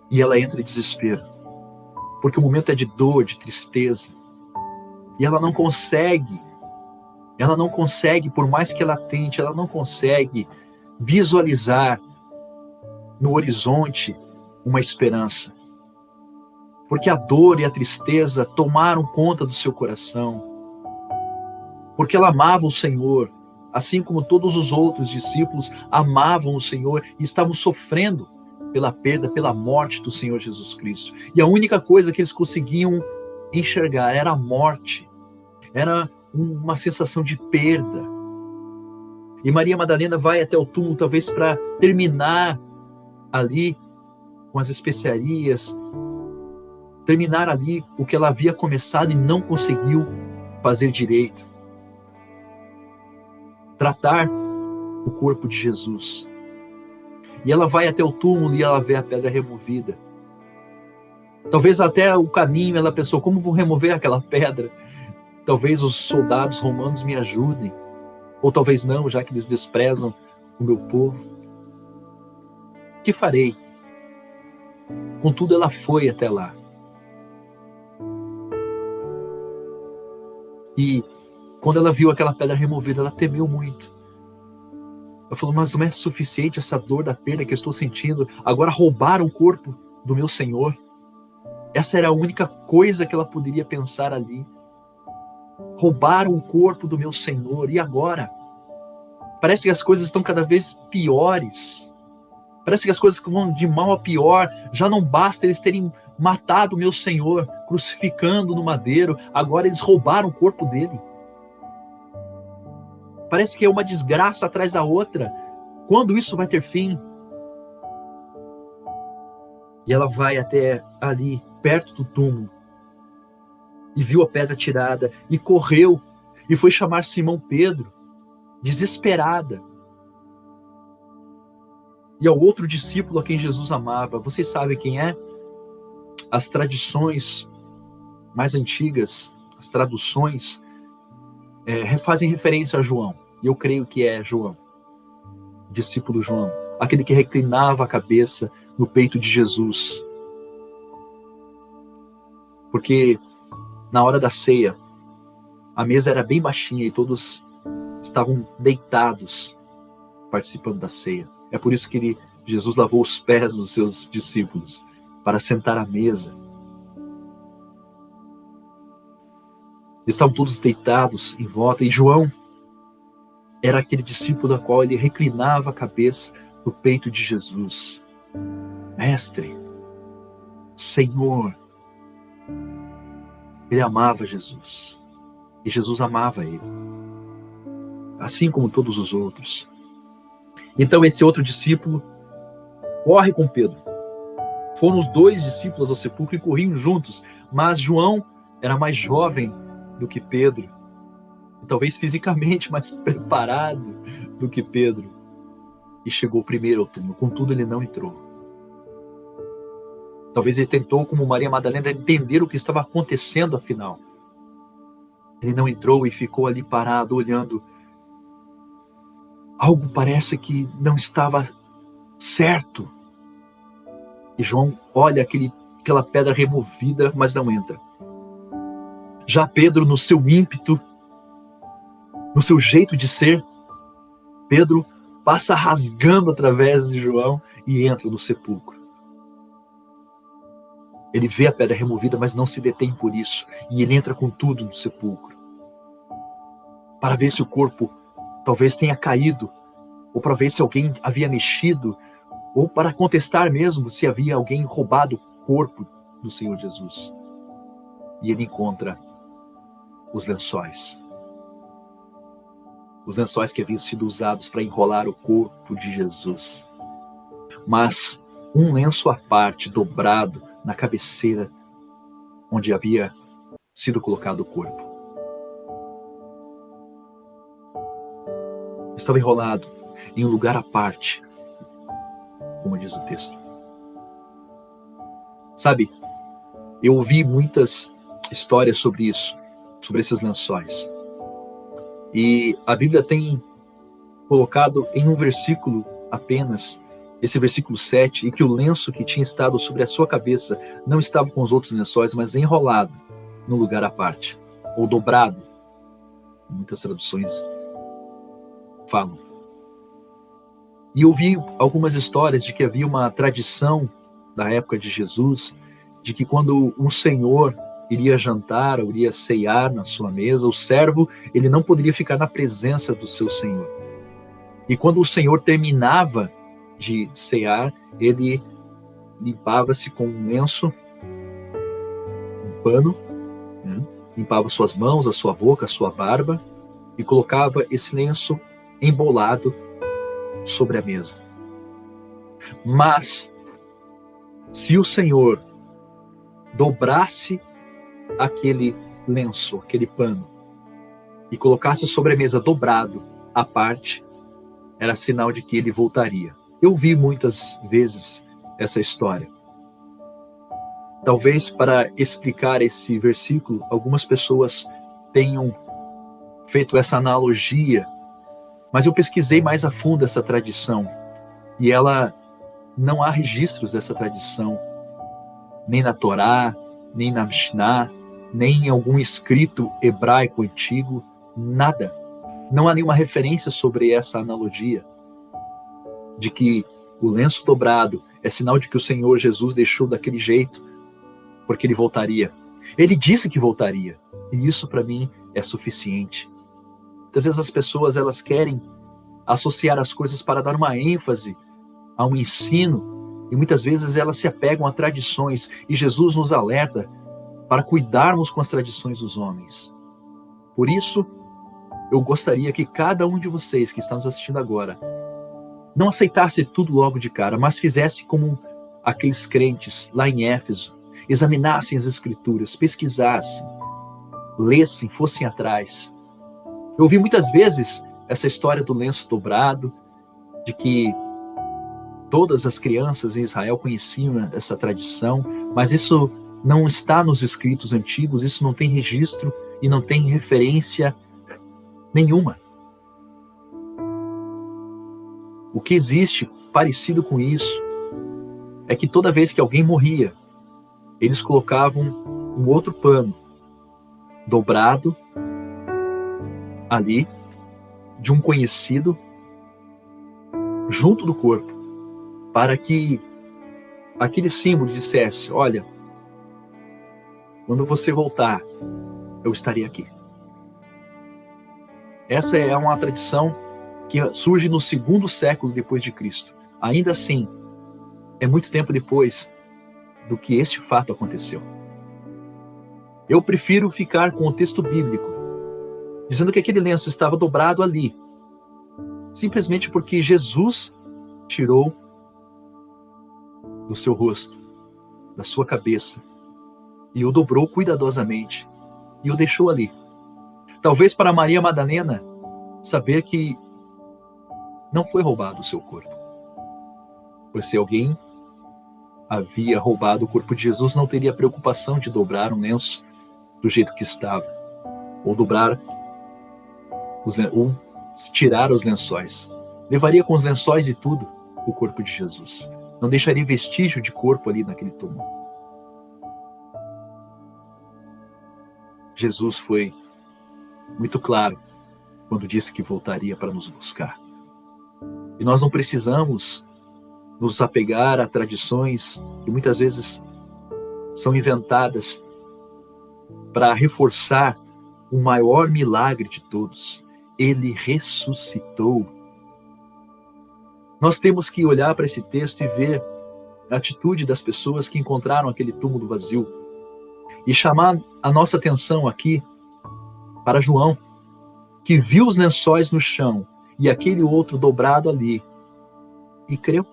E ela entra em desespero, porque o momento é de dor, de tristeza. E ela não consegue, por mais que ela tente, ela não consegue visualizar no horizonte uma esperança. Porque a dor e a tristeza tomaram conta do seu coração. Porque ela amava o Senhor, assim como todos os outros discípulos amavam o Senhor e estavam sofrendo pela perda, pela morte do Senhor Jesus Cristo. E a única coisa que eles conseguiam enxergar era a morte. Era uma sensação de perda. E Maria Madalena vai até o túmulo, talvez para terminar ali com as especiarias, terminar ali o que ela havia começado e não conseguiu fazer direito. Tratar o corpo de Jesus. E ela vai até o túmulo e ela vê a pedra removida. Talvez até o caminho ela pensou, como vou remover aquela pedra? Talvez os soldados romanos me ajudem. Ou talvez não, já que eles desprezam o meu povo. O que farei? Contudo, ela foi até lá. E quando ela viu aquela pedra removida, ela temeu muito. Ela falou, mas não é suficiente essa dor da perda que eu estou sentindo. Agora roubaram o corpo do meu Senhor. Essa era a única coisa que ela poderia pensar ali. Roubaram o corpo do meu Senhor. E agora? Parece que as coisas estão cada vez piores. Parece que as coisas vão de mal a pior. Já não basta eles terem matado o meu Senhor, crucificando no madeiro. Agora eles roubaram o corpo dele. Parece que é uma desgraça atrás da outra. Quando isso vai ter fim? E ela vai até ali, perto do túmulo, e viu a pedra tirada, e correu, e foi chamar Simão Pedro, desesperada. E ao outro discípulo a quem Jesus amava. Vocês sabem quem é? As tradições mais antigas, as traduções, fazem referência a João. E eu creio que é João, discípulo João, aquele que reclinava a cabeça no peito de Jesus. Porque na hora da ceia, a mesa era bem baixinha e todos estavam deitados participando da ceia. É por isso que Jesus lavou os pés dos seus discípulos para sentar à mesa. Estavam todos deitados em volta, e João era aquele discípulo a qual ele reclinava a cabeça no peito de Jesus. Mestre, Senhor. Ele amava Jesus. E Jesus amava ele. Assim como todos os outros. Então esse outro discípulo corre com Pedro. Foram os dois discípulos ao sepulcro e corriam juntos. Mas João era mais jovem do que Pedro. E talvez fisicamente mais preparado do que Pedro. E chegou primeiro ao túmulo. Contudo, ele não entrou. Talvez ele tentou, como Maria Madalena, entender o que estava acontecendo afinal. Ele não entrou e ficou ali parado, olhando algo parece que não estava certo. E João olha aquela pedra removida, mas não entra. Já Pedro, no seu ímpeto, no seu jeito de ser, Pedro passa rasgando através de João e entra no sepulcro. Ele vê a pedra removida, mas não se detém por isso. E ele entra com tudo no sepulcro, para ver se o corpo talvez tenha caído, ou para ver se alguém havia mexido, ou para contestar mesmo se havia alguém roubado o corpo do Senhor Jesus. E ele encontra os lençóis. Os lençóis que haviam sido usados para enrolar o corpo de Jesus. Mas um lenço à parte, dobrado na cabeceira, onde havia sido colocado o corpo. Estava enrolado em um lugar à parte, como diz o texto. Sabe, eu ouvi muitas histórias sobre isso, sobre esses lençóis. E a Bíblia tem colocado em um versículo apenas, esse versículo 7, e que o lenço que tinha estado sobre a sua cabeça não estava com os outros lençóis, mas enrolado num lugar à parte, ou dobrado. Muitas traduções falam. E eu vi algumas histórias de que havia uma tradição da época de Jesus, de que quando um senhor iria jantar ou iria ceiar na sua mesa, o servo ele não poderia ficar na presença do seu senhor. E quando o senhor terminava de cear, ele limpava-se com um lenço, um pano, né? Limpava suas mãos, a sua boca, a sua barba, e colocava esse lenço embolado sobre a mesa. Mas, se o Senhor dobrasse aquele lenço, aquele pano, e colocasse sobre a mesa dobrado à parte, era sinal de que ele voltaria. Eu vi muitas vezes essa história. Talvez para explicar esse versículo, algumas pessoas tenham feito essa analogia, mas eu pesquisei mais a fundo essa tradição, e não há registros dessa tradição, nem na Torá, nem na Mishnah, nem em algum escrito hebraico antigo, nada. Não há nenhuma referência sobre essa analogia, de que o lenço dobrado é sinal de que o Senhor Jesus deixou daquele jeito, porque ele voltaria. Ele disse que voltaria, e isso para mim é suficiente. Muitas vezes as pessoas elas querem associar as coisas para dar uma ênfase a um ensino, e muitas vezes elas se apegam a tradições, e Jesus nos alerta para cuidarmos com as tradições dos homens. Por isso, eu gostaria que cada um de vocês que está nos assistindo agora não aceitasse tudo logo de cara, mas fizesse como aqueles crentes lá em Éfeso, examinassem as Escrituras, pesquisassem, lessem, fossem atrás. Eu ouvi muitas vezes essa história do lenço dobrado, de que todas as crianças em Israel conheciam essa tradição, mas isso não está nos escritos antigos, isso não tem registro e não tem referência nenhuma. O que existe parecido com isso é que toda vez que alguém morria, eles colocavam um outro pano dobrado ali de um conhecido junto do corpo, para que aquele símbolo dissesse: olha, quando você voltar, eu estarei aqui. Essa é uma tradição que surge no 2º século depois de Cristo. Ainda assim, é muito tempo depois do que este fato aconteceu. Eu prefiro ficar com o texto bíblico, dizendo que aquele lenço estava dobrado ali, simplesmente porque Jesus tirou do seu rosto, da sua cabeça, e o dobrou cuidadosamente, e o deixou ali. Talvez para Maria Madalena saber que não foi roubado o seu corpo. Pois se alguém havia roubado o corpo de Jesus, não teria preocupação de dobrar um lenço do jeito que estava, ou dobrar, ou tirar os lençóis. levaria com os lençóis e tudo o corpo de Jesus. Não deixaria vestígio de corpo ali naquele túmulo. Jesus foi muito claro quando disse que voltaria para nos buscar. E nós não precisamos nos apegar a tradições que muitas vezes são inventadas para reforçar o maior milagre de todos. Ele ressuscitou. Nós temos que olhar para esse texto e ver a atitude das pessoas que encontraram aquele túmulo vazio e chamar a nossa atenção aqui para João, que viu os lençóis no chão e aquele outro dobrado ali e creu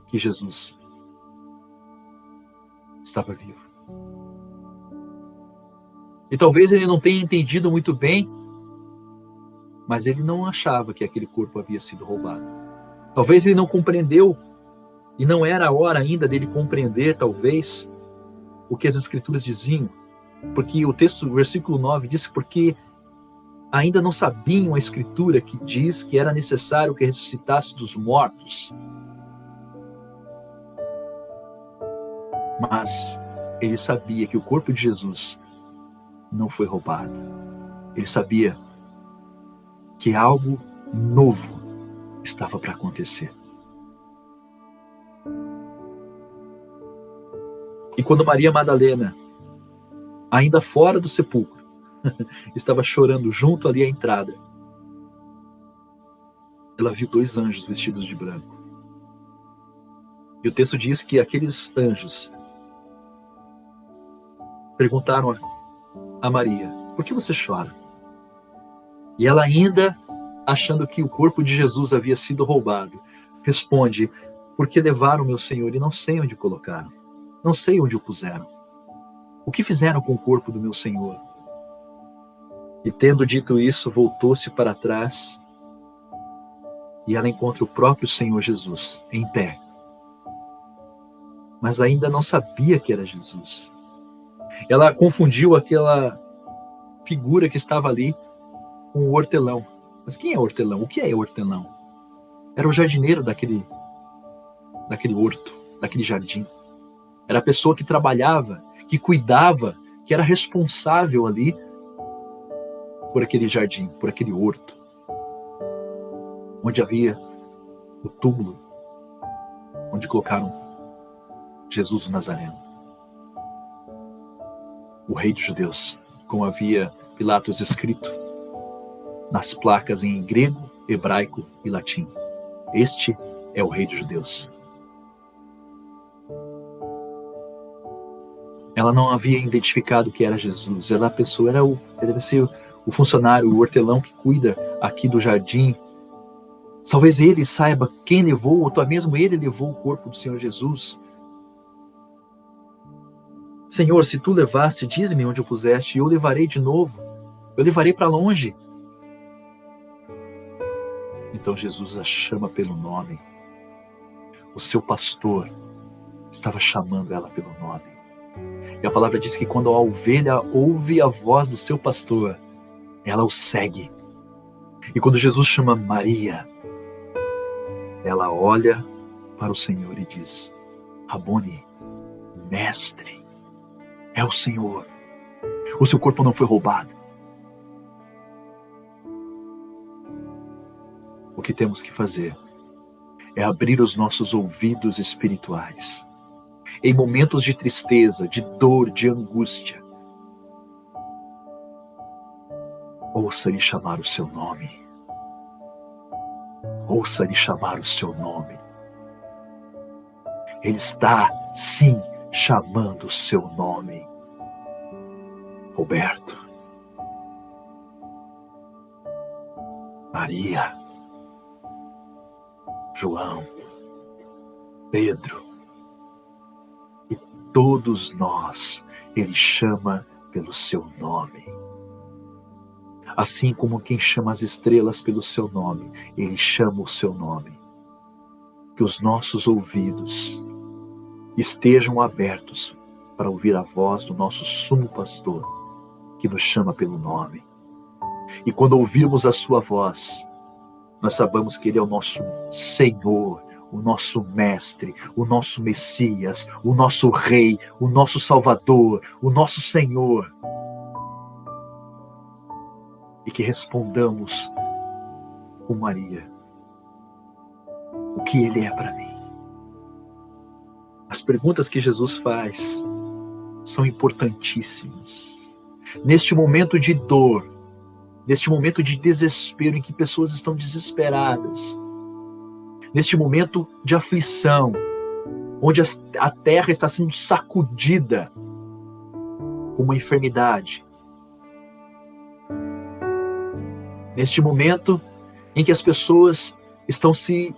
que Jesus estava vivo. E talvez ele não tenha entendido muito bem, mas ele não achava que aquele corpo havia sido roubado. Talvez ele não compreendeu, e não era a hora ainda dele compreender, talvez, o que as Escrituras diziam, porque o texto, o versículo 9, diz porque ainda não sabiam a Escritura que diz que era necessário que ressuscitasse dos mortos. Mas ele sabia que o corpo de Jesus não foi roubado. Ele sabia que algo novo estava para acontecer. E quando Maria Madalena, ainda fora do sepulcro, estava chorando junto ali à entrada, ela viu 2 anjos vestidos de branco. E o texto diz que aqueles anjos perguntaram a Maria: por que você chora? E ela, ainda achando que o corpo de Jesus havia sido roubado, responde: porque levaram meu Senhor e não sei onde o colocaram, não sei onde o puseram. O que fizeram com o corpo do meu Senhor? E tendo dito isso, voltou-se para trás e ela encontra o próprio Senhor Jesus em pé. Mas ainda não sabia que era Jesus. Ela confundiu aquela figura que estava ali com o hortelão. Mas quem é hortelão? O que é hortelão? Era o jardineiro daquele horto, daquele jardim. Era a pessoa que trabalhava, que cuidava, que era responsável ali por aquele jardim, por aquele horto, onde havia o túmulo, onde colocaram Jesus o Nazareno, o rei dos judeus, como havia Pilatos escrito nas placas em grego, hebraico e latim. Este é o rei dos judeus. Ela não havia identificado que era Jesus. Ela pensou, deve ser o funcionário, o hortelão que cuida aqui do jardim. Talvez ele saiba quem levou, ou até mesmo ele levou o corpo do Senhor Jesus. Senhor, se tu levaste, diz-me onde o puseste, e eu levarei de novo. Eu levarei para longe. Então Jesus a chama pelo nome. O seu pastor estava chamando ela pelo nome. E a palavra diz que quando a ovelha ouve a voz do seu pastor, ela o segue. E quando Jesus chama Maria, ela olha para o Senhor e diz: Rabone, mestre, é o Senhor. O seu corpo não foi roubado. O que temos que fazer é abrir os nossos ouvidos espirituais. Em momentos de tristeza, de dor, de angústia, ouça-lhe chamar o seu nome. Ouça-lhe chamar o seu nome. Ele está, sim, chamando o seu nome. Roberto, Maria, João, Pedro, e todos nós, ele chama pelo seu nome. Assim como quem chama as estrelas pelo seu nome, ele chama o seu nome. Que os nossos ouvidos estejam abertos para ouvir a voz do nosso sumo pastor, que nos chama pelo nome. E quando ouvirmos a sua voz, Nós sabemos que Ele é o nosso Senhor, o nosso Mestre, o nosso Messias, o nosso Rei, o nosso Salvador, o nosso Senhor. E que respondamos com Maria o que Ele é para mim. As perguntas que Jesus faz são importantíssimas. Neste momento de dor, neste momento de desespero em que pessoas estão desesperadas, neste momento de aflição, onde a terra está sendo sacudida com uma enfermidade, neste momento em que as pessoas estão se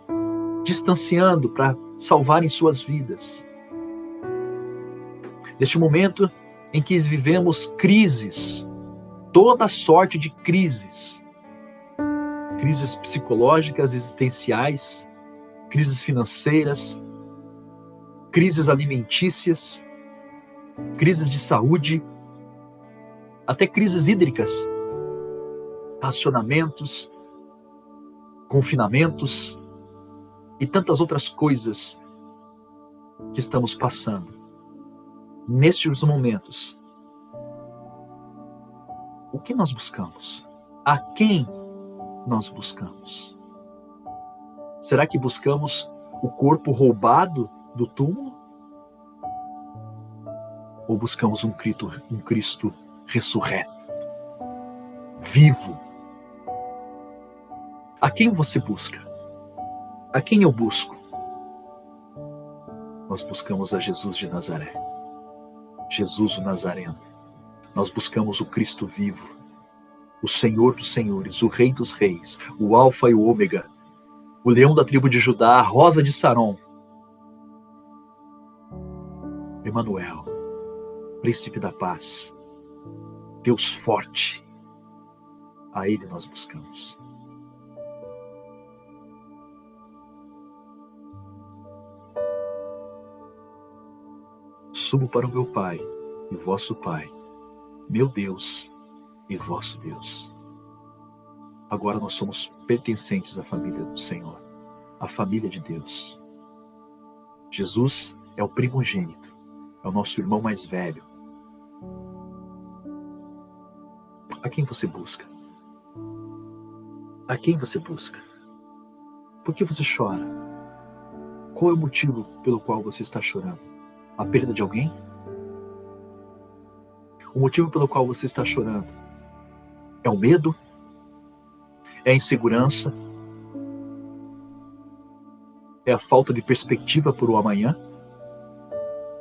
distanciando para salvarem suas vidas, neste momento em que vivemos crises, toda sorte de crises psicológicas, existenciais, crises financeiras, crises alimentícias, crises de saúde, até crises hídricas, racionamentos, confinamentos e tantas outras coisas que estamos passando. Nestes momentos, o que nós buscamos? A quem nós buscamos? Será que buscamos o corpo roubado do túmulo? Ou buscamos um Cristo ressurreto, vivo? A quem você busca? A quem eu busco? Nós buscamos a Jesus de Nazaré, Jesus o Nazareno. Nós buscamos o Cristo vivo, o Senhor dos Senhores, o Rei dos Reis, o Alfa e o Ômega, o Leão da tribo de Judá, a Rosa de Saron, Emanuel, Príncipe da Paz, Deus forte. A Ele nós buscamos. Subo para o meu Pai e vosso Pai, meu Deus e vosso Deus. Agora nós somos pertencentes à família do Senhor, à família de Deus. Jesus é o primogênito, é o nosso irmão mais velho. A quem você busca? A quem você busca? Por que você chora? Qual é o motivo pelo qual você está chorando? A perda de alguém? O motivo pelo qual você está chorando é o medo? É a insegurança? É a falta de perspectiva para o amanhã?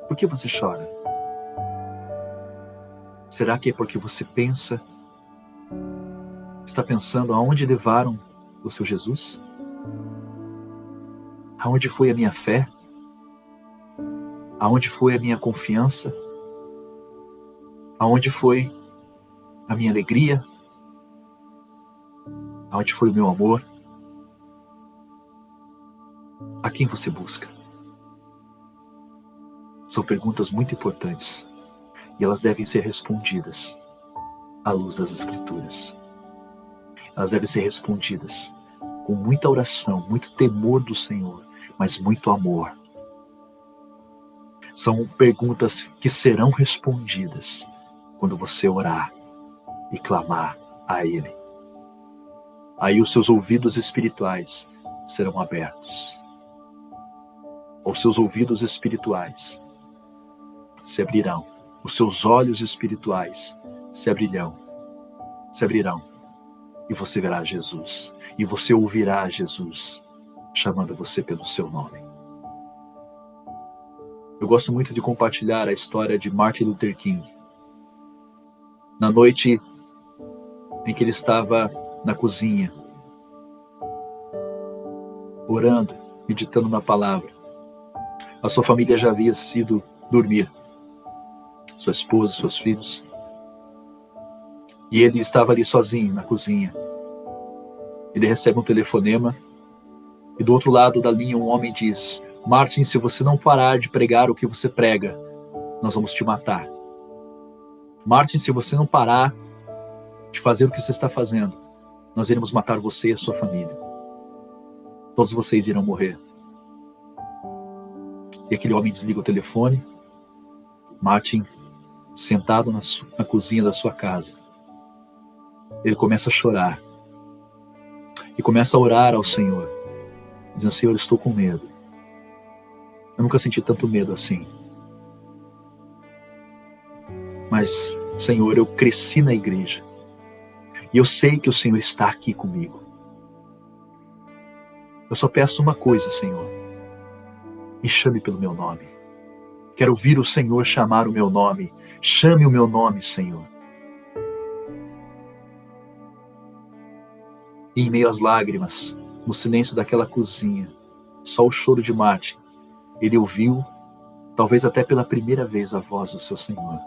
Por que você chora? Será que é porque você está pensando aonde levaram o seu Jesus? Aonde foi a minha fé? Aonde foi a minha confiança? Aonde foi a minha alegria? Aonde foi o meu amor? A quem você busca? São perguntas muito importantes e elas devem ser respondidas à luz das Escrituras. Elas devem ser respondidas com muita oração, muito temor do Senhor, mas muito amor. São perguntas que serão respondidas quando você orar e clamar a Ele. Aí os seus ouvidos espirituais serão abertos. Os seus ouvidos espirituais se abrirão. Os seus olhos espirituais se abrirão. E você verá Jesus. E você ouvirá Jesus chamando você pelo seu nome. Eu gosto muito de compartilhar a história de Martin Luther King. Na noite em que ele estava na cozinha, orando, meditando na palavra, a sua família já havia ido dormir, sua esposa, seus filhos, e ele estava ali sozinho na cozinha. Ele recebe um telefonema e do outro lado da linha um homem diz: Martin, se você não parar de pregar o que você prega, nós vamos te matar. Martin, se você não parar de fazer o que você está fazendo, nós iremos matar você e a sua família. Todos vocês irão morrer. E aquele homem desliga o telefone. Martin, sentado na cozinha da sua casa, ele começa a chorar. E começa a orar ao Senhor, dizendo: Senhor, eu estou com medo. Eu nunca senti tanto medo assim. Mas, Senhor, eu cresci na igreja. E eu sei que o Senhor está aqui comigo. Eu só peço uma coisa, Senhor. Me chame pelo meu nome. Quero ouvir o Senhor chamar o meu nome. Chame o meu nome, Senhor. E em meio às lágrimas, no silêncio daquela cozinha, só o choro de Martin, ele ouviu, talvez até pela primeira vez, a voz do seu Senhor,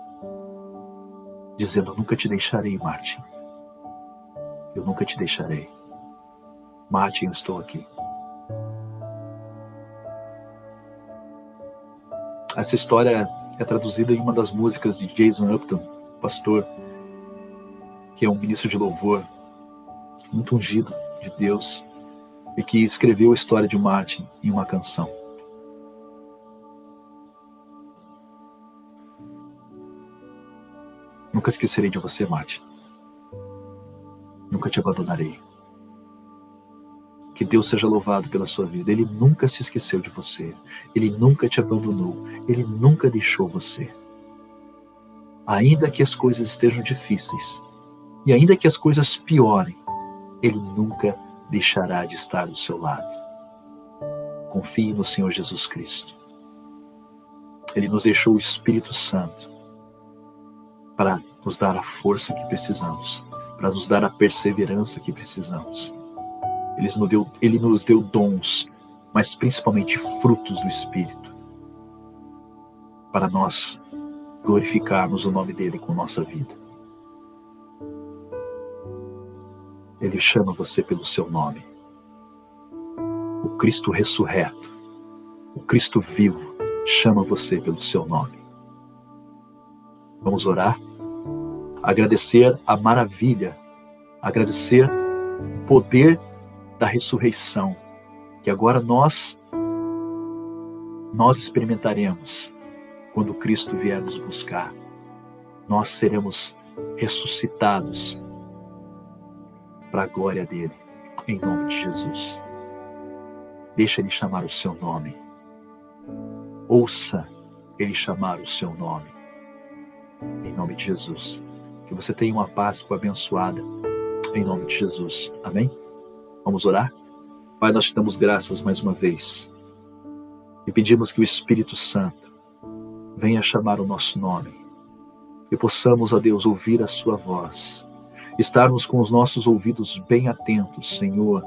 dizendo: nunca te deixarei, Martin. Eu nunca te deixarei. Martin, eu estou aqui. Essa história é traduzida em uma das músicas de Jason Upton, pastor, que é um ministro de louvor, muito ungido de Deus, e que escreveu a história de Martin em uma canção. Nunca esquecerei de você, Martin. Nunca te abandonarei. Que Deus seja louvado pela sua vida. Ele nunca se esqueceu de você. Ele nunca te abandonou. Ele nunca deixou você. Ainda que as coisas estejam difíceis, e ainda que as coisas piorem, Ele nunca deixará de estar do seu lado. Confie no Senhor Jesus Cristo. Ele nos deixou o Espírito Santo para nos dar a força que precisamos, para nos dar a perseverança que precisamos. Ele nos deu dons, mas principalmente frutos do Espírito, para nós glorificarmos o nome dele com nossa vida. Ele chama você pelo seu nome. O Cristo ressurreto, o Cristo vivo, chama você pelo seu nome. Vamos orar? Agradecer a maravilha, agradecer o poder da ressurreição, que agora nós experimentaremos quando Cristo vier nos buscar. Nós seremos ressuscitados para a glória dele, em nome de Jesus. Deixa ele chamar o seu nome. Ouça ele chamar o seu nome, em nome de Jesus. Que você tenha uma Páscoa abençoada, em nome de Jesus. Amém? Vamos orar? Pai, nós te damos graças mais uma vez e pedimos que o Espírito Santo venha chamar o nosso nome e possamos, ó Deus, ouvir a sua voz, estarmos com os nossos ouvidos bem atentos, Senhor,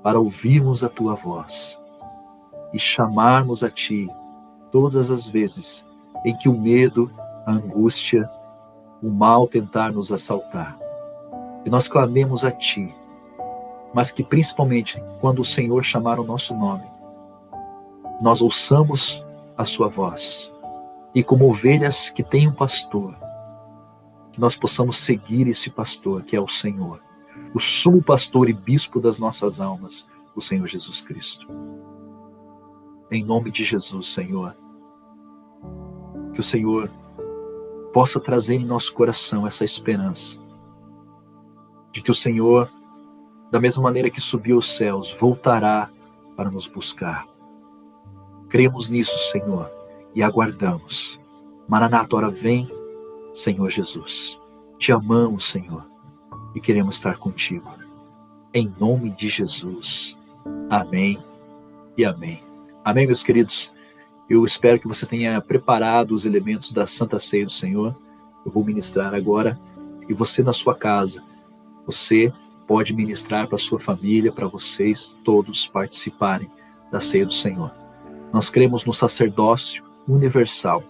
para ouvirmos a tua voz e chamarmos a ti todas as vezes em que o medo, a angústia, o mal tentar nos assaltar. E nós clamemos a ti, mas que principalmente quando o Senhor chamar o nosso nome, nós ouçamos a sua voz, e como ovelhas que têm um pastor, que nós possamos seguir esse pastor que é o Senhor, o sumo pastor e bispo das nossas almas, o Senhor Jesus Cristo. Em nome de Jesus, Senhor, que o Senhor possa trazer em nosso coração essa esperança de que o Senhor, da mesma maneira que subiu aos céus, voltará para nos buscar. Cremos nisso, Senhor, e aguardamos. Maranata, ora vem, Senhor Jesus. Te amamos, Senhor, e queremos estar contigo. Em nome de Jesus. Amém e amém. Amém, meus queridos. Eu espero que você tenha preparado os elementos da Santa Ceia do Senhor. Eu vou ministrar agora, e você na sua casa, você pode ministrar para a sua família, para vocês todos participarem da Ceia do Senhor. Nós cremos no sacerdócio universal.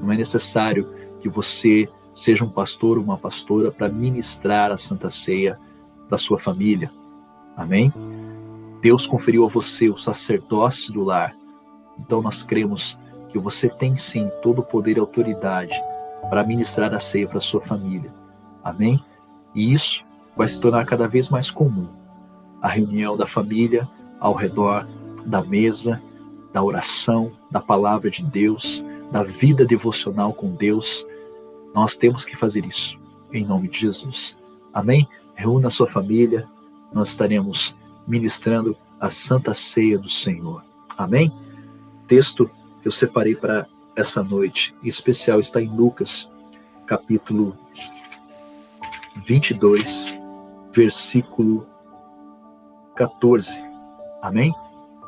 Não é necessário que você seja um pastor ou uma pastora para ministrar a Santa Ceia para a sua família. Amém? Deus conferiu a você o sacerdócio do lar. Então nós cremos que você tem sim todo o poder e autoridade para ministrar a ceia para a sua família. Amém? E isso vai se tornar cada vez mais comum. A reunião da família ao redor da mesa, da oração, da palavra de Deus, da vida devocional com Deus. Nós temos que fazer isso, em nome de Jesus. Amém? Reúna a sua família, nós estaremos ministrando a Santa Ceia do Senhor. Amém? Texto que eu separei para essa noite, em especial, está em Lucas, capítulo 22, versículo 14. Amém?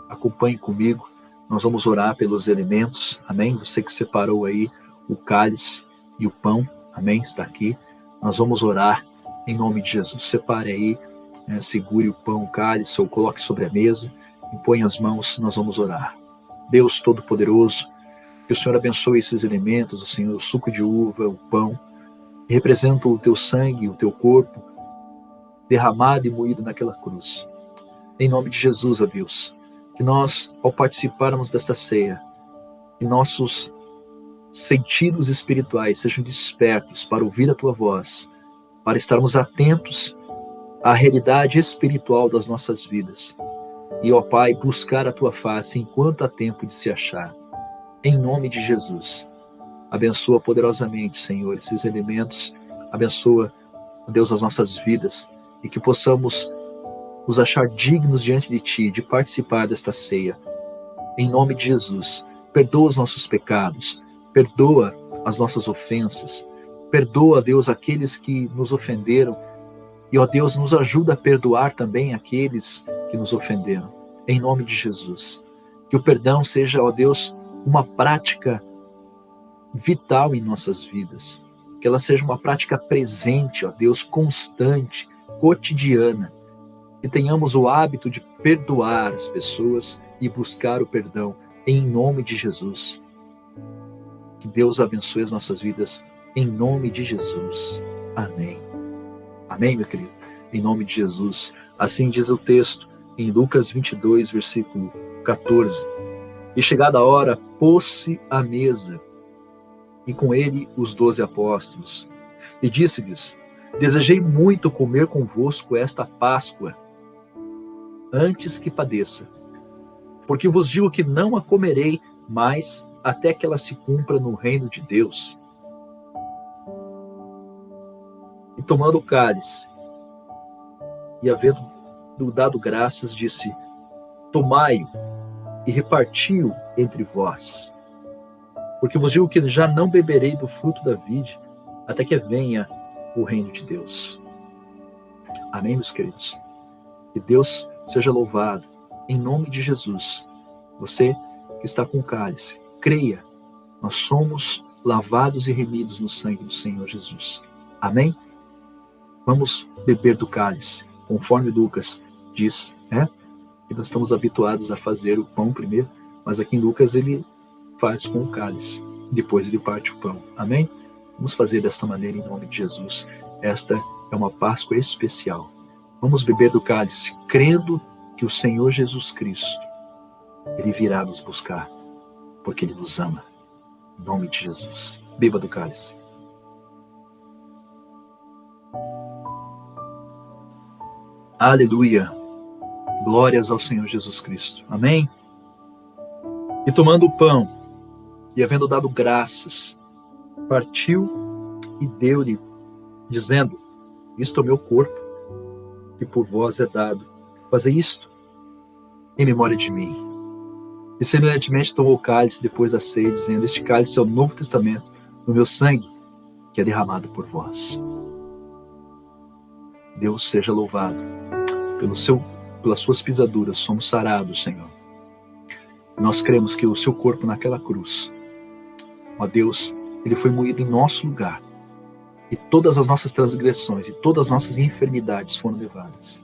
Acompanhe comigo, nós vamos orar pelos elementos. Amém? Você que separou aí o cálice e o pão, amém? Está aqui. Nós vamos orar em nome de Jesus. Separe aí, segure o pão, o cálice, ou coloque sobre a mesa, impõe as mãos, nós vamos orar. Deus Todo-Poderoso, que o Senhor abençoe esses elementos, o Senhor, o suco de uva, o pão, que representam o teu sangue, o teu corpo, derramado e moído naquela cruz. Em nome de Jesus, ó Deus, que nós, ao participarmos desta ceia, que nossos sentidos espirituais sejam despertos para ouvir a tua voz, para estarmos atentos à realidade espiritual das nossas vidas. E, ó Pai, buscar a tua face enquanto há tempo de se achar. Em nome de Jesus. Abençoa poderosamente, Senhor, esses elementos. Abençoa, ó Deus, as nossas vidas. E que possamos nos achar dignos diante de Ti, de participar desta ceia. Em nome de Jesus. Perdoa os nossos pecados. Perdoa as nossas ofensas. Perdoa, Deus, aqueles que nos ofenderam. E, ó Deus, nos ajuda a perdoar também aqueles que nos ofenderam. Em nome de Jesus. Que o perdão seja, ó Deus, uma prática vital em nossas vidas. Que ela seja uma prática presente, ó Deus, constante, cotidiana. Que tenhamos o hábito de perdoar as pessoas e buscar o perdão em nome de Jesus. Que Deus abençoe as nossas vidas em nome de Jesus. Amém. Amém, meu querido? Em nome de Jesus. Assim diz o texto em Lucas 22, versículo 14. E chegada a hora, pôs-se à mesa, e com ele os 12 apóstolos. E disse-lhes: desejei muito comer convosco esta Páscoa, antes que padeça. Porque vos digo que não a comerei mais até que ela se cumpra no reino de Deus. E tomando o cálice, e havendo dado graças, disse: tomai-o e reparti-o entre vós. Porque vos digo que já não beberei do fruto da vide, até que venha o reino de Deus. Amém, meus queridos? Que Deus seja louvado, em nome de Jesus. Você que está com o cálice, creia, nós somos lavados e remidos no sangue do Senhor Jesus. Amém? Vamos beber do cálice, conforme Lucas diz, que nós estamos habituados a fazer o pão primeiro, mas aqui em Lucas ele faz com o cálice, depois ele parte o pão. Amém? Vamos fazer dessa maneira em nome de Jesus. Esta é uma Páscoa especial. Vamos beber do cálice, crendo que o Senhor Jesus Cristo, ele virá nos buscar, porque ele nos ama. Em nome de Jesus. Beba do cálice. Aleluia. Glórias ao Senhor Jesus Cristo. Amém? E tomando o pão, e havendo dado graças, partiu e deu-lhe, dizendo: isto é o meu corpo, que por vós é dado. Fazei isto em memória de mim. E semelhantemente tomou o cálice depois da ceia, dizendo: este cálice é o Novo Testamento no meu sangue, que é derramado por vós. Deus seja louvado. Pelas suas pisaduras somos sarados, Senhor. Nós cremos que o seu corpo naquela cruz, ó Deus, ele foi moído em nosso lugar. E todas as nossas transgressões e todas as nossas enfermidades foram levadas.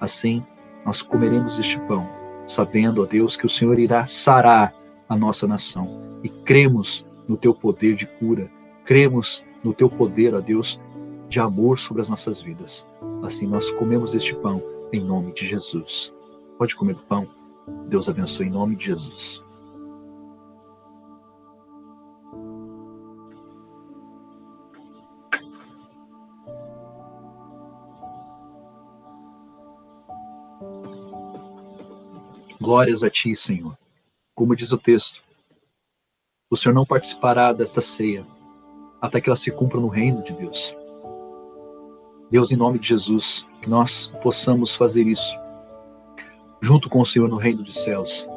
Assim, nós comeremos este pão, sabendo, ó Deus, que o Senhor irá sarar a nossa nação. E cremos no teu poder de cura, cremos no teu poder, ó Deus, de amor sobre as nossas vidas. Assim, nós comemos este pão em nome de Jesus. Pode comer o pão. Deus abençoe em nome de Jesus. Glórias a ti, Senhor. Como diz o texto, o Senhor não participará desta ceia até que ela se cumpra no reino de Deus. Deus, em nome de Jesus, que nós possamos fazer isso junto com o Senhor no reino dos céus.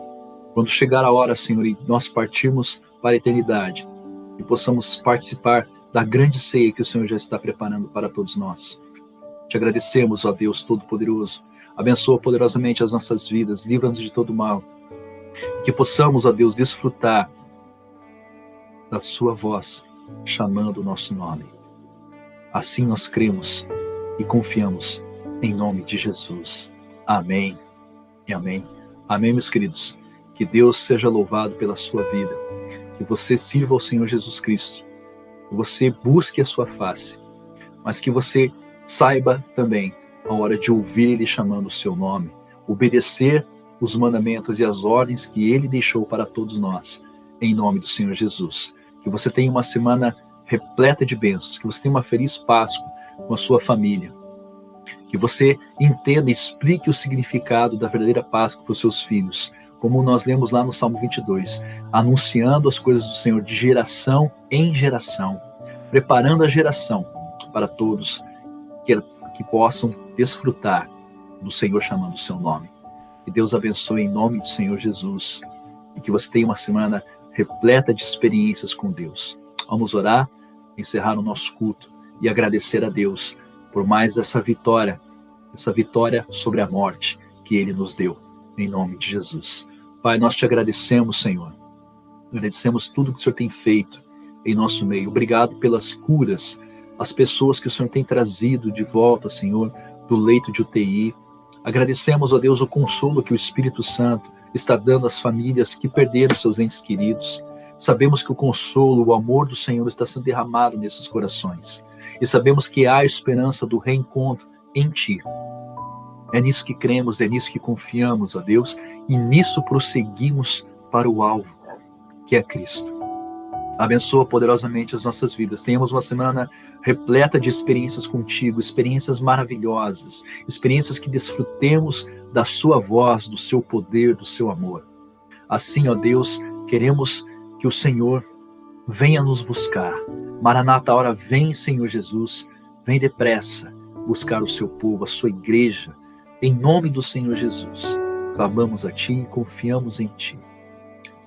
Quando chegar a hora, Senhor, e nós partirmos para a eternidade, e possamos participar da grande ceia que o Senhor já está preparando para todos nós. Te agradecemos, ó Deus Todo-Poderoso. Abençoa poderosamente as nossas vidas, livra-nos de todo mal. E que possamos, ó Deus, desfrutar da sua voz, chamando o nosso nome. Assim nós cremos e confiamos em nome de Jesus. Amém e amém. Amém, meus queridos. Que Deus seja louvado pela sua vida. Que você sirva ao Senhor Jesus Cristo. Que você busque a sua face. Mas que você saiba também a hora de ouvir Ele chamando o seu nome. Obedecer os mandamentos e as ordens que Ele deixou para todos nós. Em nome do Senhor Jesus. Que você tenha uma semana repleta de bênçãos. Que você tenha uma feliz Páscoa com a sua família. Que você entenda e explique o significado da verdadeira Páscoa para os seus filhos. Como nós lemos lá no Salmo 22. Anunciando as coisas do Senhor de geração em geração. Preparando a geração para todos que possam desfrutar do Senhor chamando o seu nome. Que Deus abençoe em nome do Senhor Jesus. E que você tenha uma semana repleta de experiências com Deus. Vamos orar, encerrar o nosso culto e agradecer a Deus por mais essa vitória sobre a morte que Ele nos deu, em nome de Jesus. Pai, nós te agradecemos, Senhor. Agradecemos tudo que o Senhor tem feito em nosso meio. Obrigado pelas curas, as pessoas que o Senhor tem trazido de volta, Senhor, do leito de UTI. Agradecemos, ó Deus, o consolo que o Espírito Santo está dando às famílias que perderam seus entes queridos. Sabemos que o consolo, o amor do Senhor está sendo derramado nesses corações. E sabemos que há esperança do reencontro em Ti. É nisso que cremos, é nisso que confiamos, ó Deus, e nisso prosseguimos para o alvo, que é Cristo. Abençoa poderosamente as nossas vidas. Tenhamos uma semana repleta de experiências contigo, experiências maravilhosas, experiências que desfrutemos da sua voz, do seu poder, do seu amor. Assim, ó Deus, queremos que o Senhor venha nos buscar. Maranata, a hora vem, Senhor Jesus, vem depressa buscar o seu povo, a sua igreja. Em nome do Senhor Jesus, clamamos a Ti e confiamos em Ti.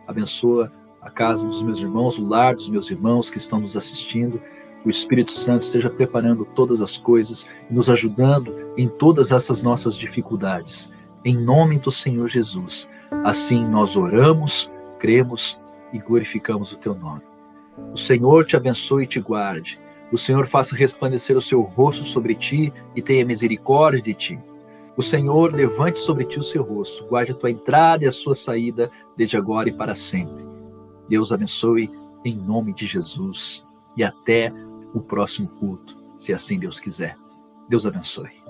Abençoa a casa dos meus irmãos, o lar dos meus irmãos que estão nos assistindo. Que o Espírito Santo esteja preparando todas as coisas e nos ajudando em todas essas nossas dificuldades. Em nome do Senhor Jesus. Assim nós oramos, cremos e glorificamos o Teu nome. O Senhor te abençoe e te guarde. O Senhor faça resplandecer o seu rosto sobre ti e tenha misericórdia de ti. O Senhor levante sobre ti o seu rosto, guarde a tua entrada e a sua saída, desde agora e para sempre. Deus abençoe em nome de Jesus e até o próximo culto, se assim Deus quiser. Deus abençoe.